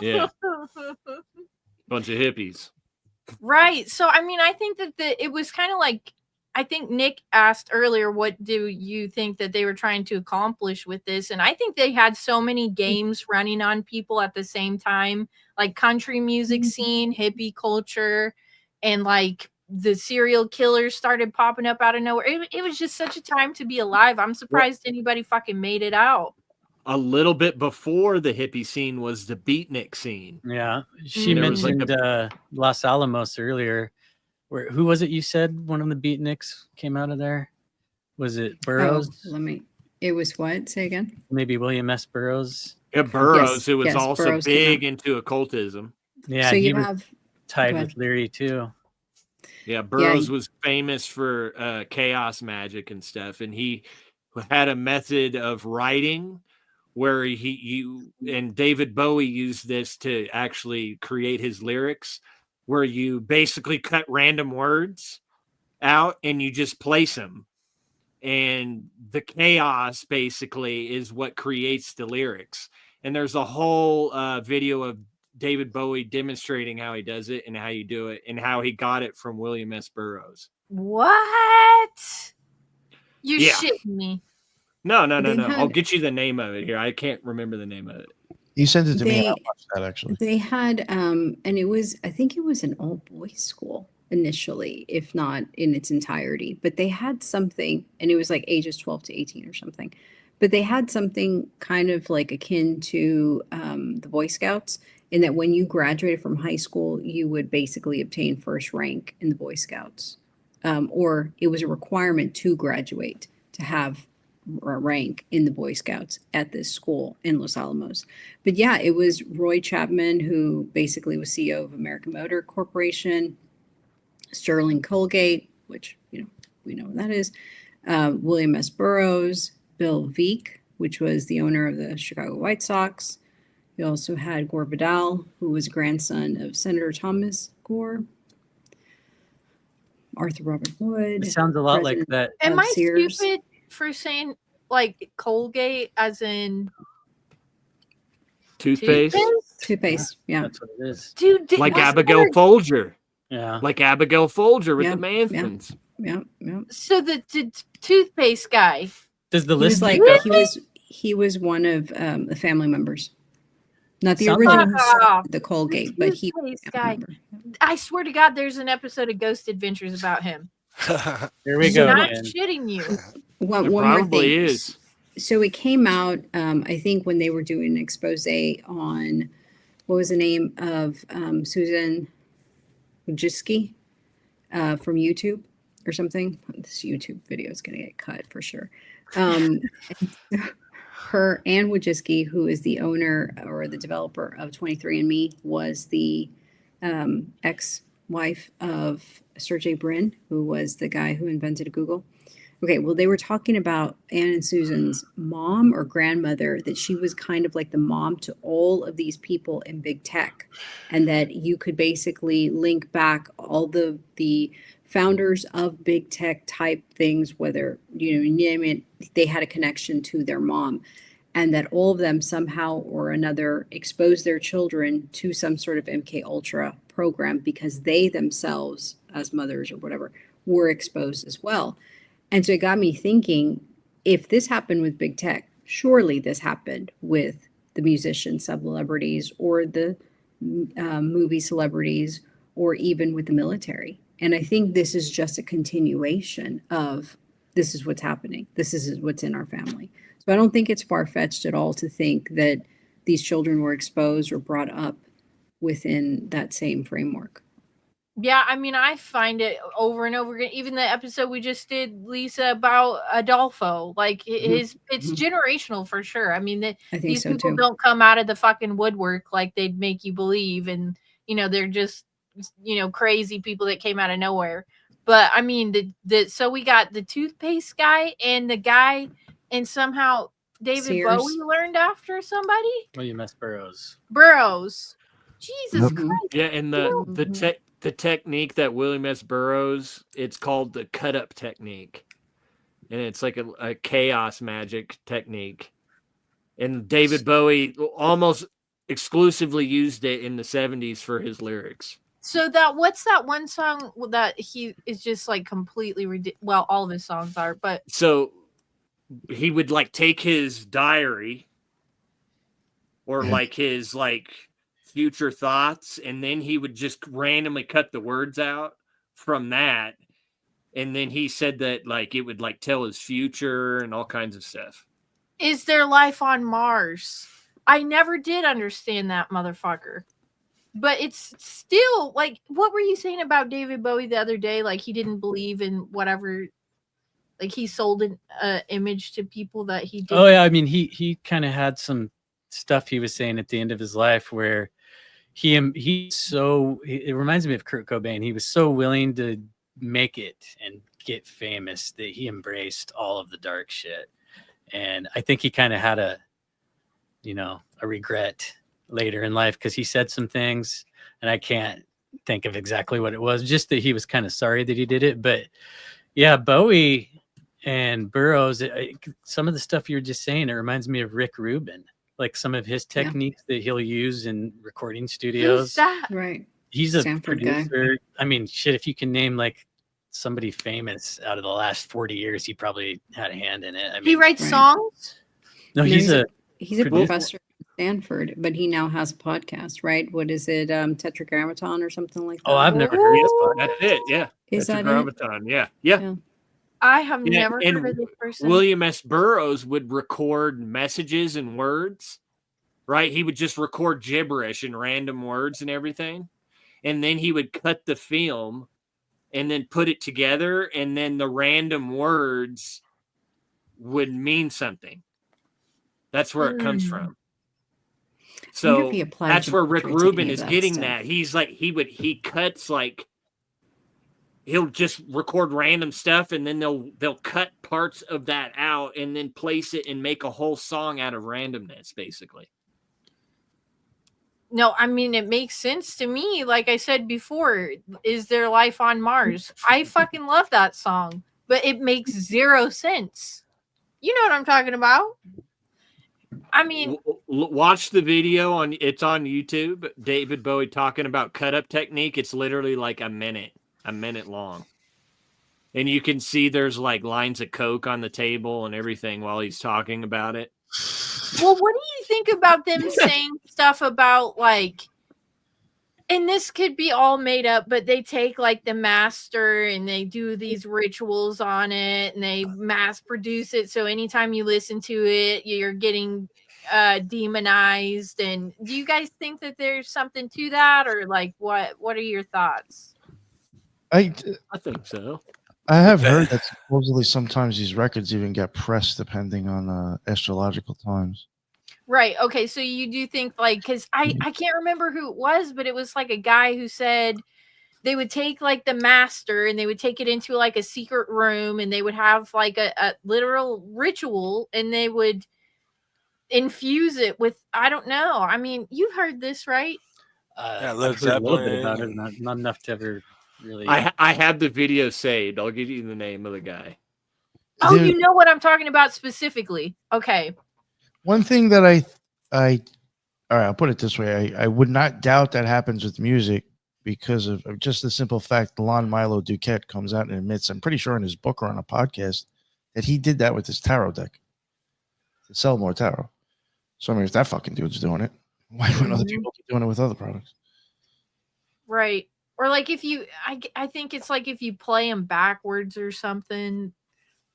Yeah. bunch of hippies. Right. So, I mean, I think that it was kind of like, I think Nick asked earlier, what do you think that they were trying to accomplish with this? And I think they had so many games running on people at the same time, like country music scene, hippie culture, and like the serial killers started popping up out of nowhere. It was just such a time to be alive. I'm surprised anybody fucking made it out. A little bit before the hippie scene was the beatnik scene. Yeah. She There was mentioned Los Alamos earlier. Who was it you said one of the beatniks came out of there? Was it Burroughs? It was what? Say again? Maybe William S. Burroughs. Yeah, Burroughs, Yes, who was yes, also Burroughs big into occultism. Yeah, So he you was have tied go with ahead. Leary too. Yeah, Burroughs was famous for chaos magic and stuff, and he had a method of writing where and David Bowie used this to actually create his lyrics, where you basically cut random words out and you just place them, and the chaos basically is what creates the lyrics. And there's a whole video of David Bowie demonstrating how he does it and how you do it and how he got it from William S. Burroughs. What? You're Yeah. shitting me. No. They I'll had- get you the name of it here. I can't remember the name of it. You sent it to me. They- I watched that actually. They had, and I think it was an all boys school initially, if not in its entirety, but they had something, and it was like ages 12 to 18 or something, but they had something kind of like akin to the Boy Scouts, in that when you graduated from high school, you would basically obtain first rank in the Boy Scouts, or it was a requirement to graduate to have a rank in the Boy Scouts at this school in Los Alamos. But yeah, it was Roy Chapman, who basically was CEO of American Motor Corporation, Sterling Colgate, which, we know what that is, William S. Burroughs, Bill Veeck, which was the owner of the Chicago White Sox. You also had Gore Vidal, who was grandson of Senator Thomas Gore, Arthur Robert Wood. It sounds a lot like president that. Am of I Sears. stupid for saying like Colgate as in Toothpaste, Toothpaste, yeah. That's what it is. Dude, like that's Abigail weird. Folger, Yeah. like Abigail Folger with Yeah, the Mansons. Yeah. So the toothpaste guy. Does the He was list like, Really? he was one of the family members. Not the Sounds original like- who started the Colgate, but he was Toothpaste a guy. family member. I swear to God, there's an episode of Ghost Adventures about him. Here we So go. Not again. shitting you. One There more probably thing. is. So it came out, I think, when they were doing an expose on, what was the name of Susan Wojcicki from YouTube or something. This YouTube video is going to get cut for sure. Her, Ann Wojcicki, who is the owner or the developer of 23andMe, was the ex-wife of Sergey Brin, who was the guy who invented Google. Okay, well, they were talking about Anne and Susan's mom or grandmother, that she was kind of like the mom to all of these people in big tech, and that you could basically link back all the founders of big tech type things, whether, you name it, they had a connection to their mom, and that all of them somehow or another exposed their children to some sort of MK Ultra program because they themselves, as mothers or whatever, were exposed as well. And so it got me thinking, if this happened with big tech, surely this happened with the musician celebrities or the movie celebrities or even with the military. And I think this is just a continuation of, this is what's happening. This is what's in our family. So I don't think it's far-fetched at all to think that these children were exposed or brought up within that same framework. Yeah, I mean, I find it over and over again. Even the episode we just did, Lisa, about Adolfo, like it's generational for sure. I mean, I think these so people too. don't come out of the fucking woodwork like they'd make you believe, and they're just crazy people that came out of nowhere. But I mean, so we got the toothpaste guy and the guy, and somehow David Sears. Bowie learned after somebody. William S. Burroughs. Jesus Mhm. Christ. Yeah, and the technique that William S. Burroughs, it's called the cut-up technique. And it's like a chaos magic technique. And David Bowie almost exclusively used it in the 70s for his lyrics. So what's that one song that he is just like completely well, all of his songs are, but So he would like take his diary or like his like future thoughts, and then he would just randomly cut the words out from that. And then he said that like it would like tell his future and all kinds of stuff. is there life on Mars? I never did understand that, motherfucker. But it's still like, what were you saying about David Bowie the other day? Like he didn't believe in whatever, like he sold an image to people that he did. Oh yeah, I mean he kind of had some stuff he was saying at the end of his life where it reminds me of Kurt Cobain. He was so willing to make it and get famous that he embraced all of the dark shit. And I think he kind of had a regret later in life because he said some things, and I can't think of exactly what it was, just that he was kind of sorry that he did it. But yeah, Bowie and Burroughs, some of the stuff you're just saying, it reminds me of Rick Rubin, like some of his techniques that he'll use in recording studios. Who's that? Right. He's a Stanford producer. I mean, shit, if you can name like somebody famous out of the last 40 years, he probably had a hand in it. I mean, He writes Right. songs? no, He's a producer. professor at Stanford, but he now has a podcast, right? What is it? Tetragrammaton or something like that? Oh, I've never heard this part. That's it. Yeah. Is That's that a it? grammaton. Yeah. Yeah. Yeah. I have Yeah, never and heard of this person. William S. Burroughs would record messages and words, right? He would just record gibberish and random words and everything. And then he would cut the film and then put it together. And then the random words would mean something. That's where it comes from. I wonder if So he applied that's where Rick geometry to Rubin any of is that getting stuff. that. He's like, he cuts like, he'll just record random stuff, and then they'll cut parts of that out and then place it and make a whole song out of randomness, basically. No, I mean, it makes sense to me. Like I said before, is there life on Mars? I fucking love that song, but it makes zero sense. You know what I'm talking about? I mean, Watch the video it's on YouTube. David Bowie talking about cut up technique. It's literally like a minute long. And you can see there's like lines of Coke on the table and everything while he's talking about it. well, what do you think about them saying stuff about like, and this could be all made up, but they take like the master and they do these rituals on it and they mass produce it. So anytime you listen to it, you're getting demonized. And do you guys think that there's something to that, or like what are your thoughts? I think so. I have heard that supposedly sometimes these records even get pressed depending on astrological times. Right. Okay. So you do think like, because I can't remember who it was, but it was like a guy who said they would take like the master and they would take it into like a secret room and they would have like a literal ritual and they would infuse it with, I don't know. I mean, you've heard this, right? Yeah, I've Led heard a little bit Zeppelin. about it, not enough to ever really. I have the video saved. I'll give you the name of the guy. Oh, Dude. you know what I'm talking about specifically. Okay. One thing that all right, I'll put it this way. I would not doubt that happens with music because of just the simple fact Lon Milo Duquette comes out and admits, I'm pretty sure in his book or on a podcast, that he did that with his tarot deck to sell more tarot. So, I mean, if that fucking dude's doing it, why wouldn't other people be doing it with other products? Right. Or like if you, I think it's like if you play them backwards or something,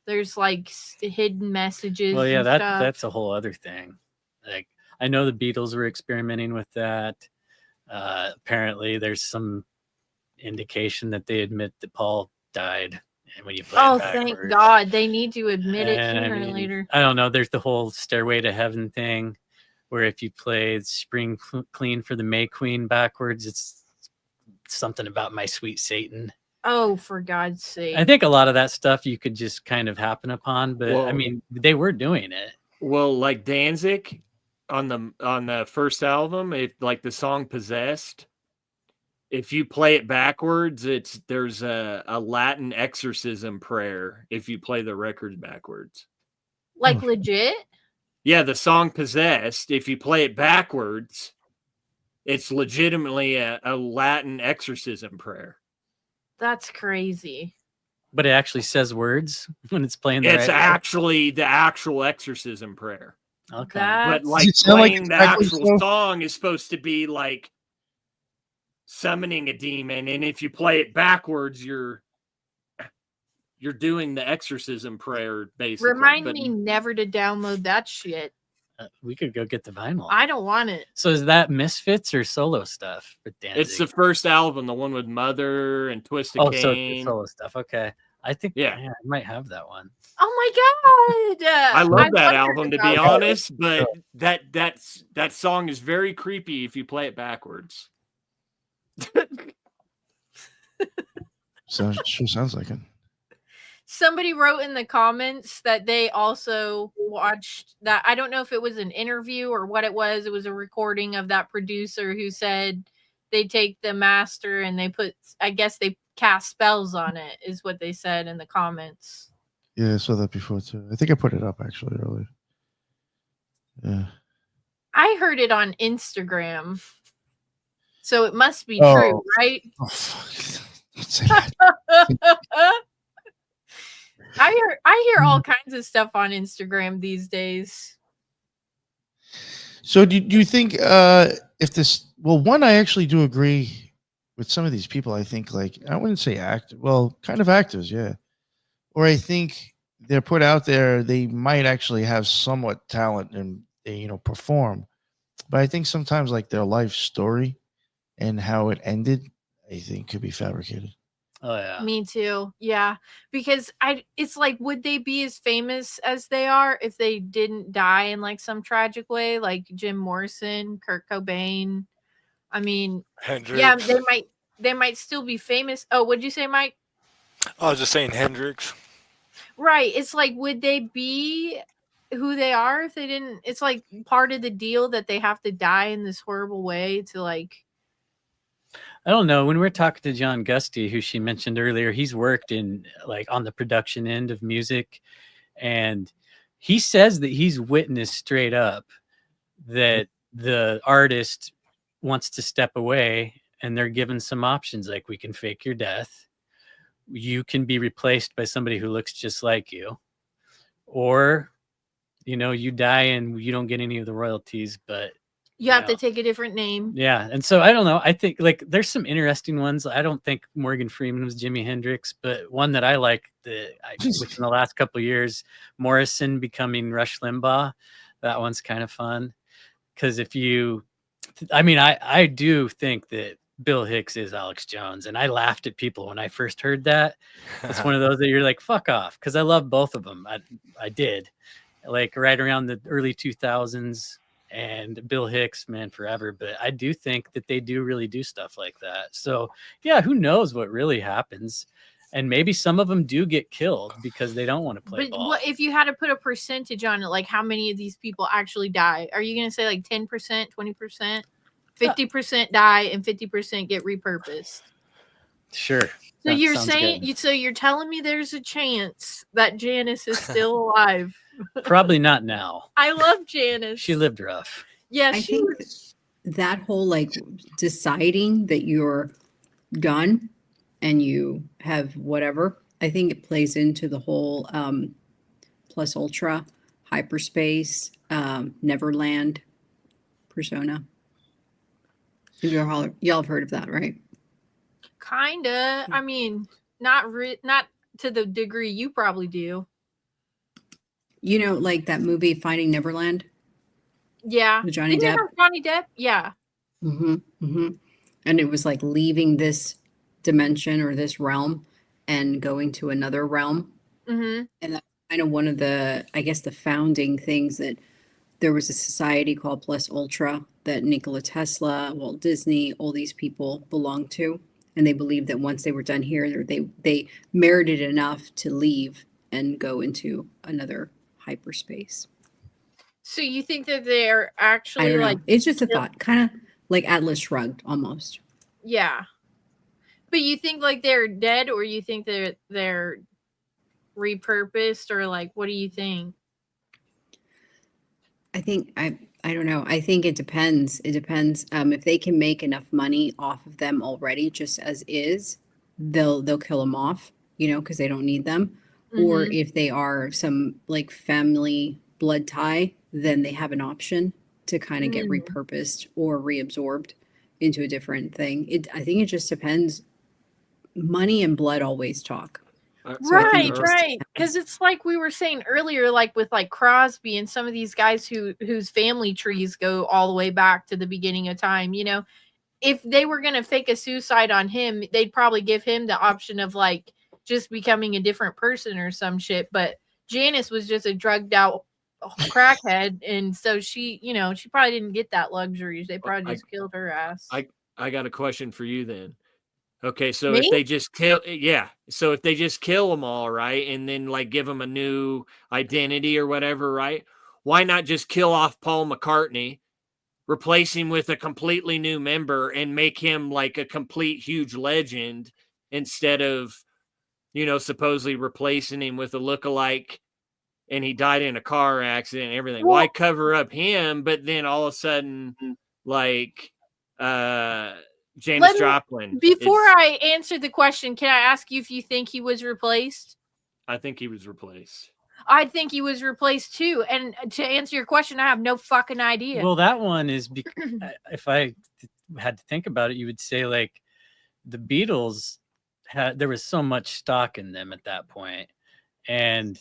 there's like hidden messages. Well, yeah, and stuff. that's a whole other thing. Like I know the Beatles were experimenting with that. Apparently, there's some indication that they admit that Paul died. And when you play Oh, it backwards. thank God. They need to admit it And, sooner or later. I don't know. There's the whole Stairway to Heaven thing, where if you play Spring Clean for the May Queen backwards, it's something about My Sweet Satan. Oh, for God's sake. I think a lot of that stuff you could just kind of happen upon, but Well- I mean, they were doing it. Well, like Danzig on the first album, like the song Possessed, if you play it backwards, there's a Latin exorcism prayer if you play the record backwards. Like legit? Yeah, the song Possessed, if you play it backwards, it's legitimately a Latin exorcism prayer. That's crazy. But it actually says words when it's playing the It's right way. actually the actual exorcism prayer. Okay. But That's like Does it sound like playing it's the backwards, actual though? song is supposed to be like summoning a demon, and if you play it backwards, you're doing the exorcism prayer basically. remind But me never to download that shit. We could go get the vinyl. I don't want it. So is that Misfits or solo stuff with Danzig? it's the first album, the one with Mother and Twist of so it's the Cain. solo stuff. Okay. I think Yeah. I might have that one. Oh my God. I love that wondered album, to be about it. honest, but that song is very creepy if you play it backwards. Sure sounds like it. Somebody wrote in the comments that they also watched that. I don't know if it was an interview or what it was. It was a recording of that producer who said they take the master and they put, I guess they cast spells on it, is what they said in the comments. Yeah, I saw that before too. I think I put it up actually earlier. Yeah. I heard it on Instagram. So it must be Oh. true, right? Oh fuck. Don't say that. I hear all kinds of stuff on Instagram these days. So do you think if this one, I actually do agree with some of these people. I think like I wouldn't say kind of actors, yeah. Or I think they're put out there, they might actually have somewhat talent and they, perform. But I think sometimes like their life story and how it ended, I think could be fabricated. Oh yeah. Me too. Yeah. Because it's like, would they be as famous as they are if they didn't die in like some tragic way, like Jim Morrison, Kurt Cobain? I mean, Hendrix. yeah, they might still be famous. Oh, what'd you say, Mike? I was just saying Hendrix. Right. It's like, would they be who they are if they didn't? It's like part of the deal that they have to die in this horrible way to like. I don't know. When we were talking to John Gusty, who she mentioned earlier, he's worked in like on the production end of music, and he says that he's witnessed straight up that the artist wants to step away and they're given some options, like we can fake your death, you can be replaced by somebody who looks just like you, or you die and you don't get any of the royalties, but You have to take a different name. yeah. And so I don't know. I think like there's some interesting ones. I don't think Morgan Freeman was Jimi Hendrix, but one that I like within the last couple of years, Morrison becoming Rush Limbaugh. That one's kind of fun. Because I do think that Bill Hicks is Alex Jones. And I laughed at people when I first heard that. It's one of those that you're like, fuck off. Because I love both of them. I did. Like right around the early 2000s. And Bill Hicks, man, forever. But I do think that they do really do stuff like that. So, yeah, who knows what really happens? And maybe some of them do get killed because they don't want to play But ball. what if you had to put a percentage on it? Like, how many of these people actually die? Are you going to say like 10%, 20%? 50% die and 50% get repurposed? Sure. So That you're sounds saying, good. so you're telling me there's a chance that Janice is still alive? Probably not now. I love Janice. She lived rough. Yeah, I she think was. that whole like deciding that you're done and you have whatever, I think it plays into the whole plus ultra, hyperspace, Neverland persona. Y'all have heard of that, right? Kinda. I mean, not to the degree you probably do. You know, like that movie Finding Neverland? Yeah. With Johnny Didn't it Depp. have Johnny Depp? Yeah. And it was like leaving this dimension or this realm and going to another realm. Mm-hmm. And that's kind of one of the, I guess, the founding things that there was a society called Plus Ultra that Nikola Tesla, Walt Disney, all these people belonged to. And they believed that once they were done here, they merited enough to leave and go into another hyperspace. So you think that they're actually I don't know. like, It's just a thought, kind of like Atlas Shrugged almost. yeah. But you think like they're dead, or you think they're repurposed, or like what do you think? I think I don't know. I think it depends. It depends. If they can make enough money off of them already, just as is, they'll kill them off, because they don't need them. Or Mhm. if they are some like family blood tie, then they have an option to kind of get repurposed or reabsorbed into a different thing. I think it just depends. Money and blood always talk. So I think it Right, just right. Because it's like we were saying earlier, like with like Crosby and some of these guys whose family trees go all the way back to the beginning of time. If they were gonna fake a suicide on him, they'd probably give him the option of like just becoming a different person or some shit. But Janice was just a drugged out crackhead, and so she probably didn't get that luxury. They probably just killed her ass. I got a question for you then. Okay, so Me? if they just so if they just kill them all, right, and then like give them a new identity or whatever, right? Why not just kill off Paul McCartney, replace him with a completely new member, and make him like a complete huge legend instead of, supposedly replacing him with a lookalike, and he died in a car accident and everything. Well- Why cover up him, but then all of a sudden, like, Janis Joplin. Before I answer the question, can I ask you if you think he was replaced? I think he was replaced. I think he was replaced too. And to answer your question, I have no fucking idea. Well, that one is if I had to think about it, you would say like the Beatles there was so much stock in them at that point. And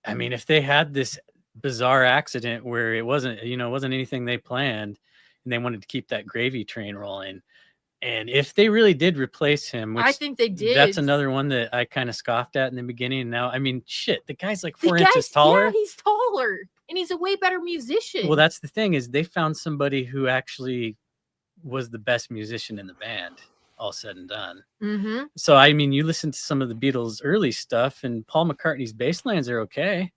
I mean, if they had this bizarre accident where it wasn't anything they planned and they wanted to keep that gravy train rolling, and if they really did replace him, which I think they did. that's another one that I kind of scoffed at in the beginning. Now, I mean, shit, the guy's like 4 inches taller. Yeah, he's taller, and he's a way better musician. Well, that's the thing, is they found somebody who actually was the best musician in the band, all said and done. Mm-hmm. So, I mean, you listen to some of the Beatles' early stuff, and Paul McCartney's bass lines are okay.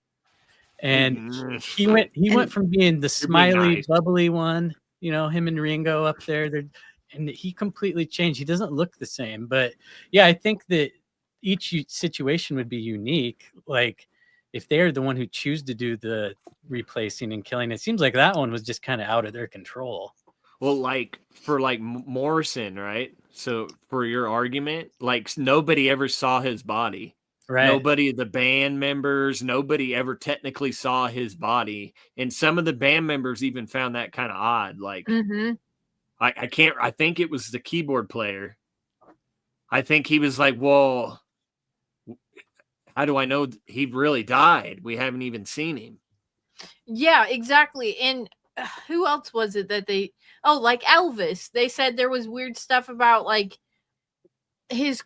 And he went from being the smiley, bubbly one, him and Ringo up there. And he completely changed. He doesn't look the same. But yeah, I think that each situation would be unique. Like if they're the one who choose to do the replacing and killing, it seems like that one was just kind of out of their control. Well, like for like Morrison, right? So for your argument, like nobody ever saw his body. Right. Nobody of the band members, nobody ever technically saw his body. And some of the band members even found that kind of odd. Like, I think it was the keyboard player. I think he was like, well, how do I know he really died? We haven't even seen him. Yeah, exactly. And who else was it that like Elvis. They said there was weird stuff about like his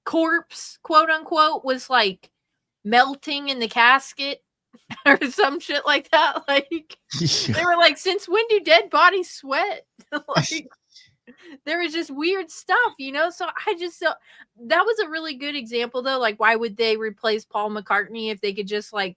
corpse, quote unquote, was like melting in the casket or some shit like that. Like they were like, since when do dead bodies sweat? Like there was just weird stuff, so I just that was a really good example though. Like why would they replace Paul McCartney if they could just like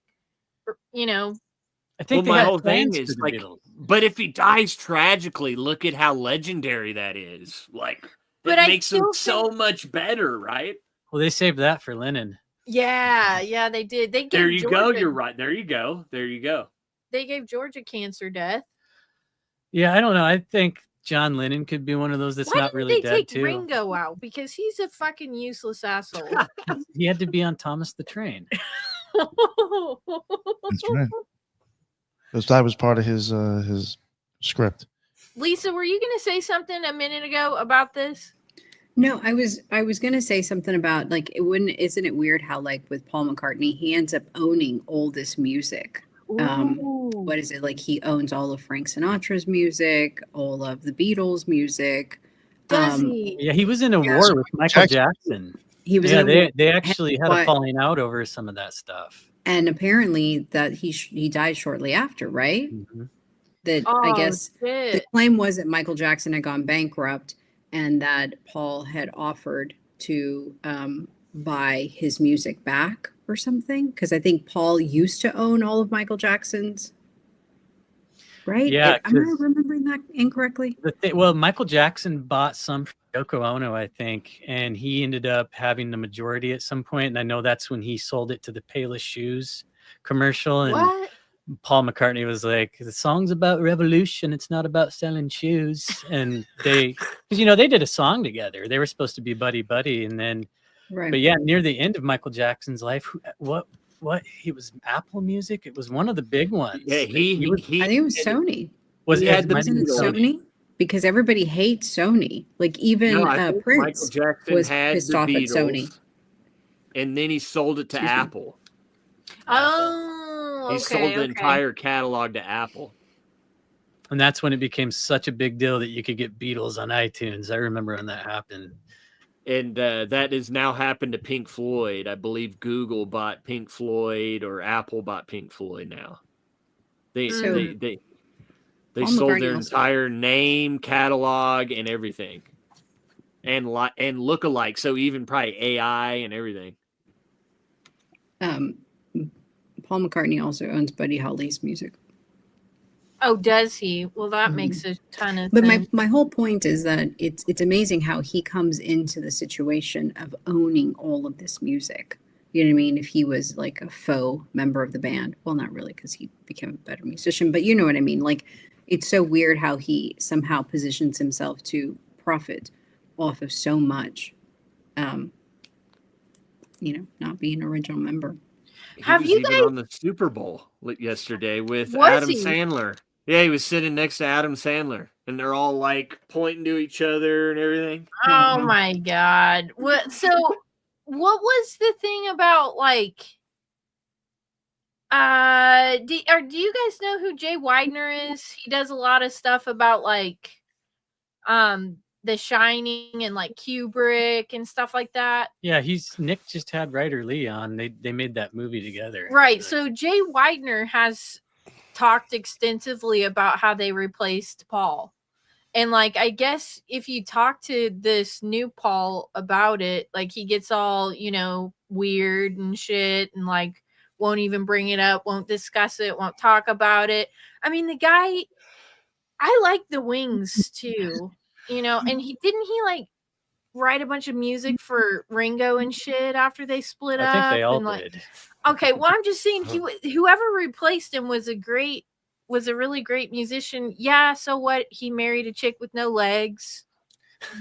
I think my whole thing is like, but if he dies tragically, look at how legendary that is. Like it makes him so much better, right? Well, they saved that for Lennon. Yeah, they did. They gave there you go. You're right. There you go. They gave George a cancer death. Yeah, I don't know. I think John Lennon could be one of those that's not really dead too. Why did they take Ringo out? Because he's a fucking useless asshole. He had to be on Thomas the Train. That's right. That was part of his script. Lisa, were you going to say something a minute ago about this? No, I was going to say something about like isn't it weird how like with Paul McCartney he ends up owning all this music What is it? Like he owns all of Frank Sinatra's music, all of the Beatles music. Does he? Yeah, he was in a Yeah. war with Michael Jackson. He was Yeah, in a war. they actually had a But- falling out over some of that stuff. And apparently that he died shortly after, right? Mm-hmm. That I guess shit. the claim was that Michael Jackson had gone bankrupt and that Paul had offered to buy his music back or something. Because I think Paul used to own all of Michael Jackson's. Right? Yeah, Am I remembering that incorrectly? Well, Michael Jackson bought some from Yoko Ono, I think, and he ended up having the majority at some point. And I know that's when he sold it to the Payless Shoes commercial. And What? Paul McCartney was like, the song's about revolution. It's not about selling shoes. And because, they did a song together. They were supposed to be buddy. And then, Right. but yeah, near the end of Michael Jackson's life, what he was Apple Music. It was one of the big ones. Yeah, he I think it was Sony. Wasn't it Sony? Because everybody hates Sony. Like even think Prince Michael Jackson was had pissed the off Beatles, at Sony. and then he sold it to Excuse me. Apple. Oh, okay. He sold the okay. entire catalog to Apple. And that's when it became such a big deal that you could get Beatles on iTunes. I remember when that happened. And that has now happened to Pink Floyd. I believe Google bought Pink Floyd or Apple bought Pink Floyd now. They So- they Paul sold McCartney their also- entire name, catalog, and everything. And look-alike, so even probably AI and everything. Paul McCartney also owns Buddy Holly's music. Oh, does he? Well, that makes a ton of But sense. my whole point is that it's amazing how he comes into the situation of owning all of this music. You know what I mean? If he was like a faux member of the band, well, not really, because he became a better musician. But you know what I mean? Like, it's so weird how he somehow positions himself to profit off of so much. Not being an original member. Have He you was even on the Super Bowl yesterday with Was Adam he? Sandler. Yeah, he was sitting next to Adam Sandler, and they're all like pointing to each other and everything. Oh my god! What? So, what was the thing about like? Do you guys know who Jay Widener is? He does a lot of stuff about like, The Shining and like Kubrick and stuff like that. Yeah, Nick just had Ryder Lee on. They made that movie together. Right. So Jay Widener has talked extensively about how they replaced Paul. And like, I guess if you talk to this new Paul about it, like he gets all, weird and shit and like won't even bring it up, won't discuss it, won't talk about it. I mean, the guy, I like the Wings too, and he like write a bunch of music for Ringo and shit after they split up. I think they all and, like, did. okay, well, I'm just saying whoever replaced him was a really great musician. Yeah, so what? He married a chick with no legs.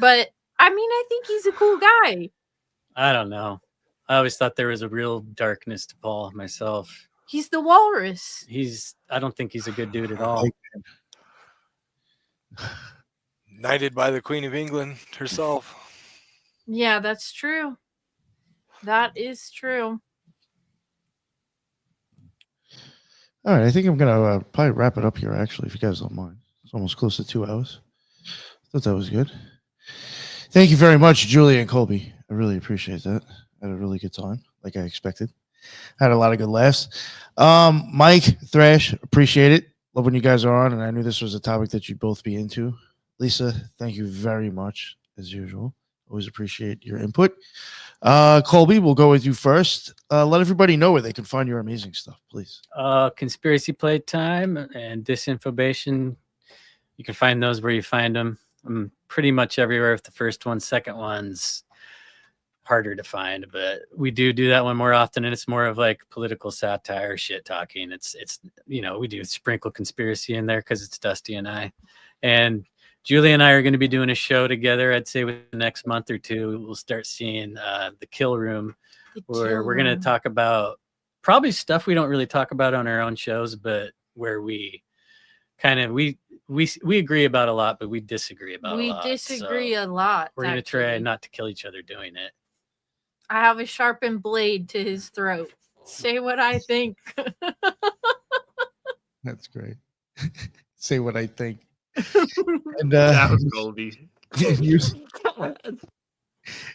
But I mean, I think he's a cool guy. I don't know. I always thought there was a real darkness to Paul myself. He's the walrus. I don't think he's a good dude at all. Knighted by the Queen of England herself. Yeah, that's true. That is true. All right, I think I'm gonna probably wrap it up here. Actually, if you guys don't mind, it's almost close to 2 hours. Thought that was good. Thank you very much, Julia and Colby. I really appreciate that. I had a really good time, like I expected. Had a lot of good laughs. Mike, Thrash, appreciate it. Love when you guys are on, and I knew this was a topic that you'd both be into. Lisa, thank you very much, as usual. Always appreciate your input. Colby, we'll go with you first. Let everybody know where they can find your amazing stuff, please. Conspiracy Playtime and Disinfobation. You can find those where you find them. I'm pretty much everywhere with the first one. Second one's harder to find, but we do that one more often, and it's more of like political satire, shit talking. It's we do sprinkle conspiracy in there because it's Dusty and I. And Julie and I are going to be doing a show together. I'd say within the next month or two, we'll start seeing The Kill Room, where we're going to talk about probably stuff we don't really talk about on our own shows, but where we kind of, we agree about a lot, but we disagree about a lot. We disagree a lot. We're going to try actually. not to kill each other doing it. I have a sharpened blade to his throat. Say what I think. That's great. Say what I think. And That was Colby.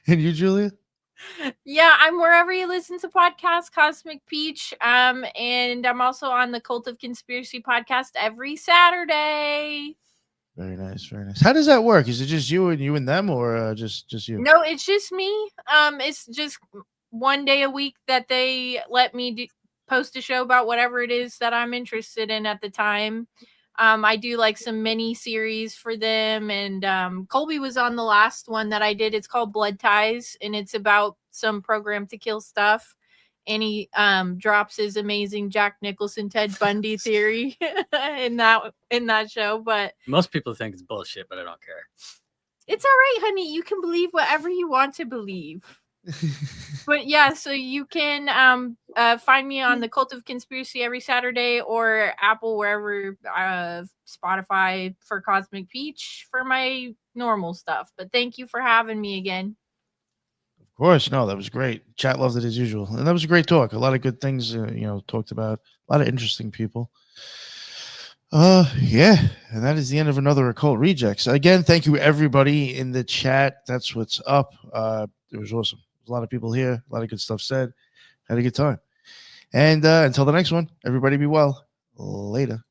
and you, Julia? Yeah, I'm wherever you listen to podcasts, Cosmic Peach. And I'm also on the Cult of Conspiracy podcast every Saturday. Very nice, very nice. How does that work? Is it just you and them, or just you? No, it's just me. It's just one day a week that they let me post a show about whatever it is that I'm interested in at the time. I do like some mini series for them, and Colby was on the last one that I did. It's called Blood Ties, and it's about some program to kill stuff. And he drops his amazing Jack Nicholson Ted Bundy theory in that show. But Most people think it's bullshit, but I don't care. it's all right, honey. You can believe whatever you want to believe. But yeah, so you can find me on the Cult of Conspiracy every Saturday, or Apple, wherever, Spotify for Cosmic Peach for my normal stuff. But thank you for having me again. Of course, no, that was great. Chat loved it as usual, and that was a great talk. A lot of good things, talked about. A lot of interesting people. Yeah, and that is the end of another Occult Rejects. Again, thank you everybody in the chat. That's what's up. It was awesome. There's a lot of people here. A lot of good stuff said. Had a good time. And until the next one, everybody be well. Later.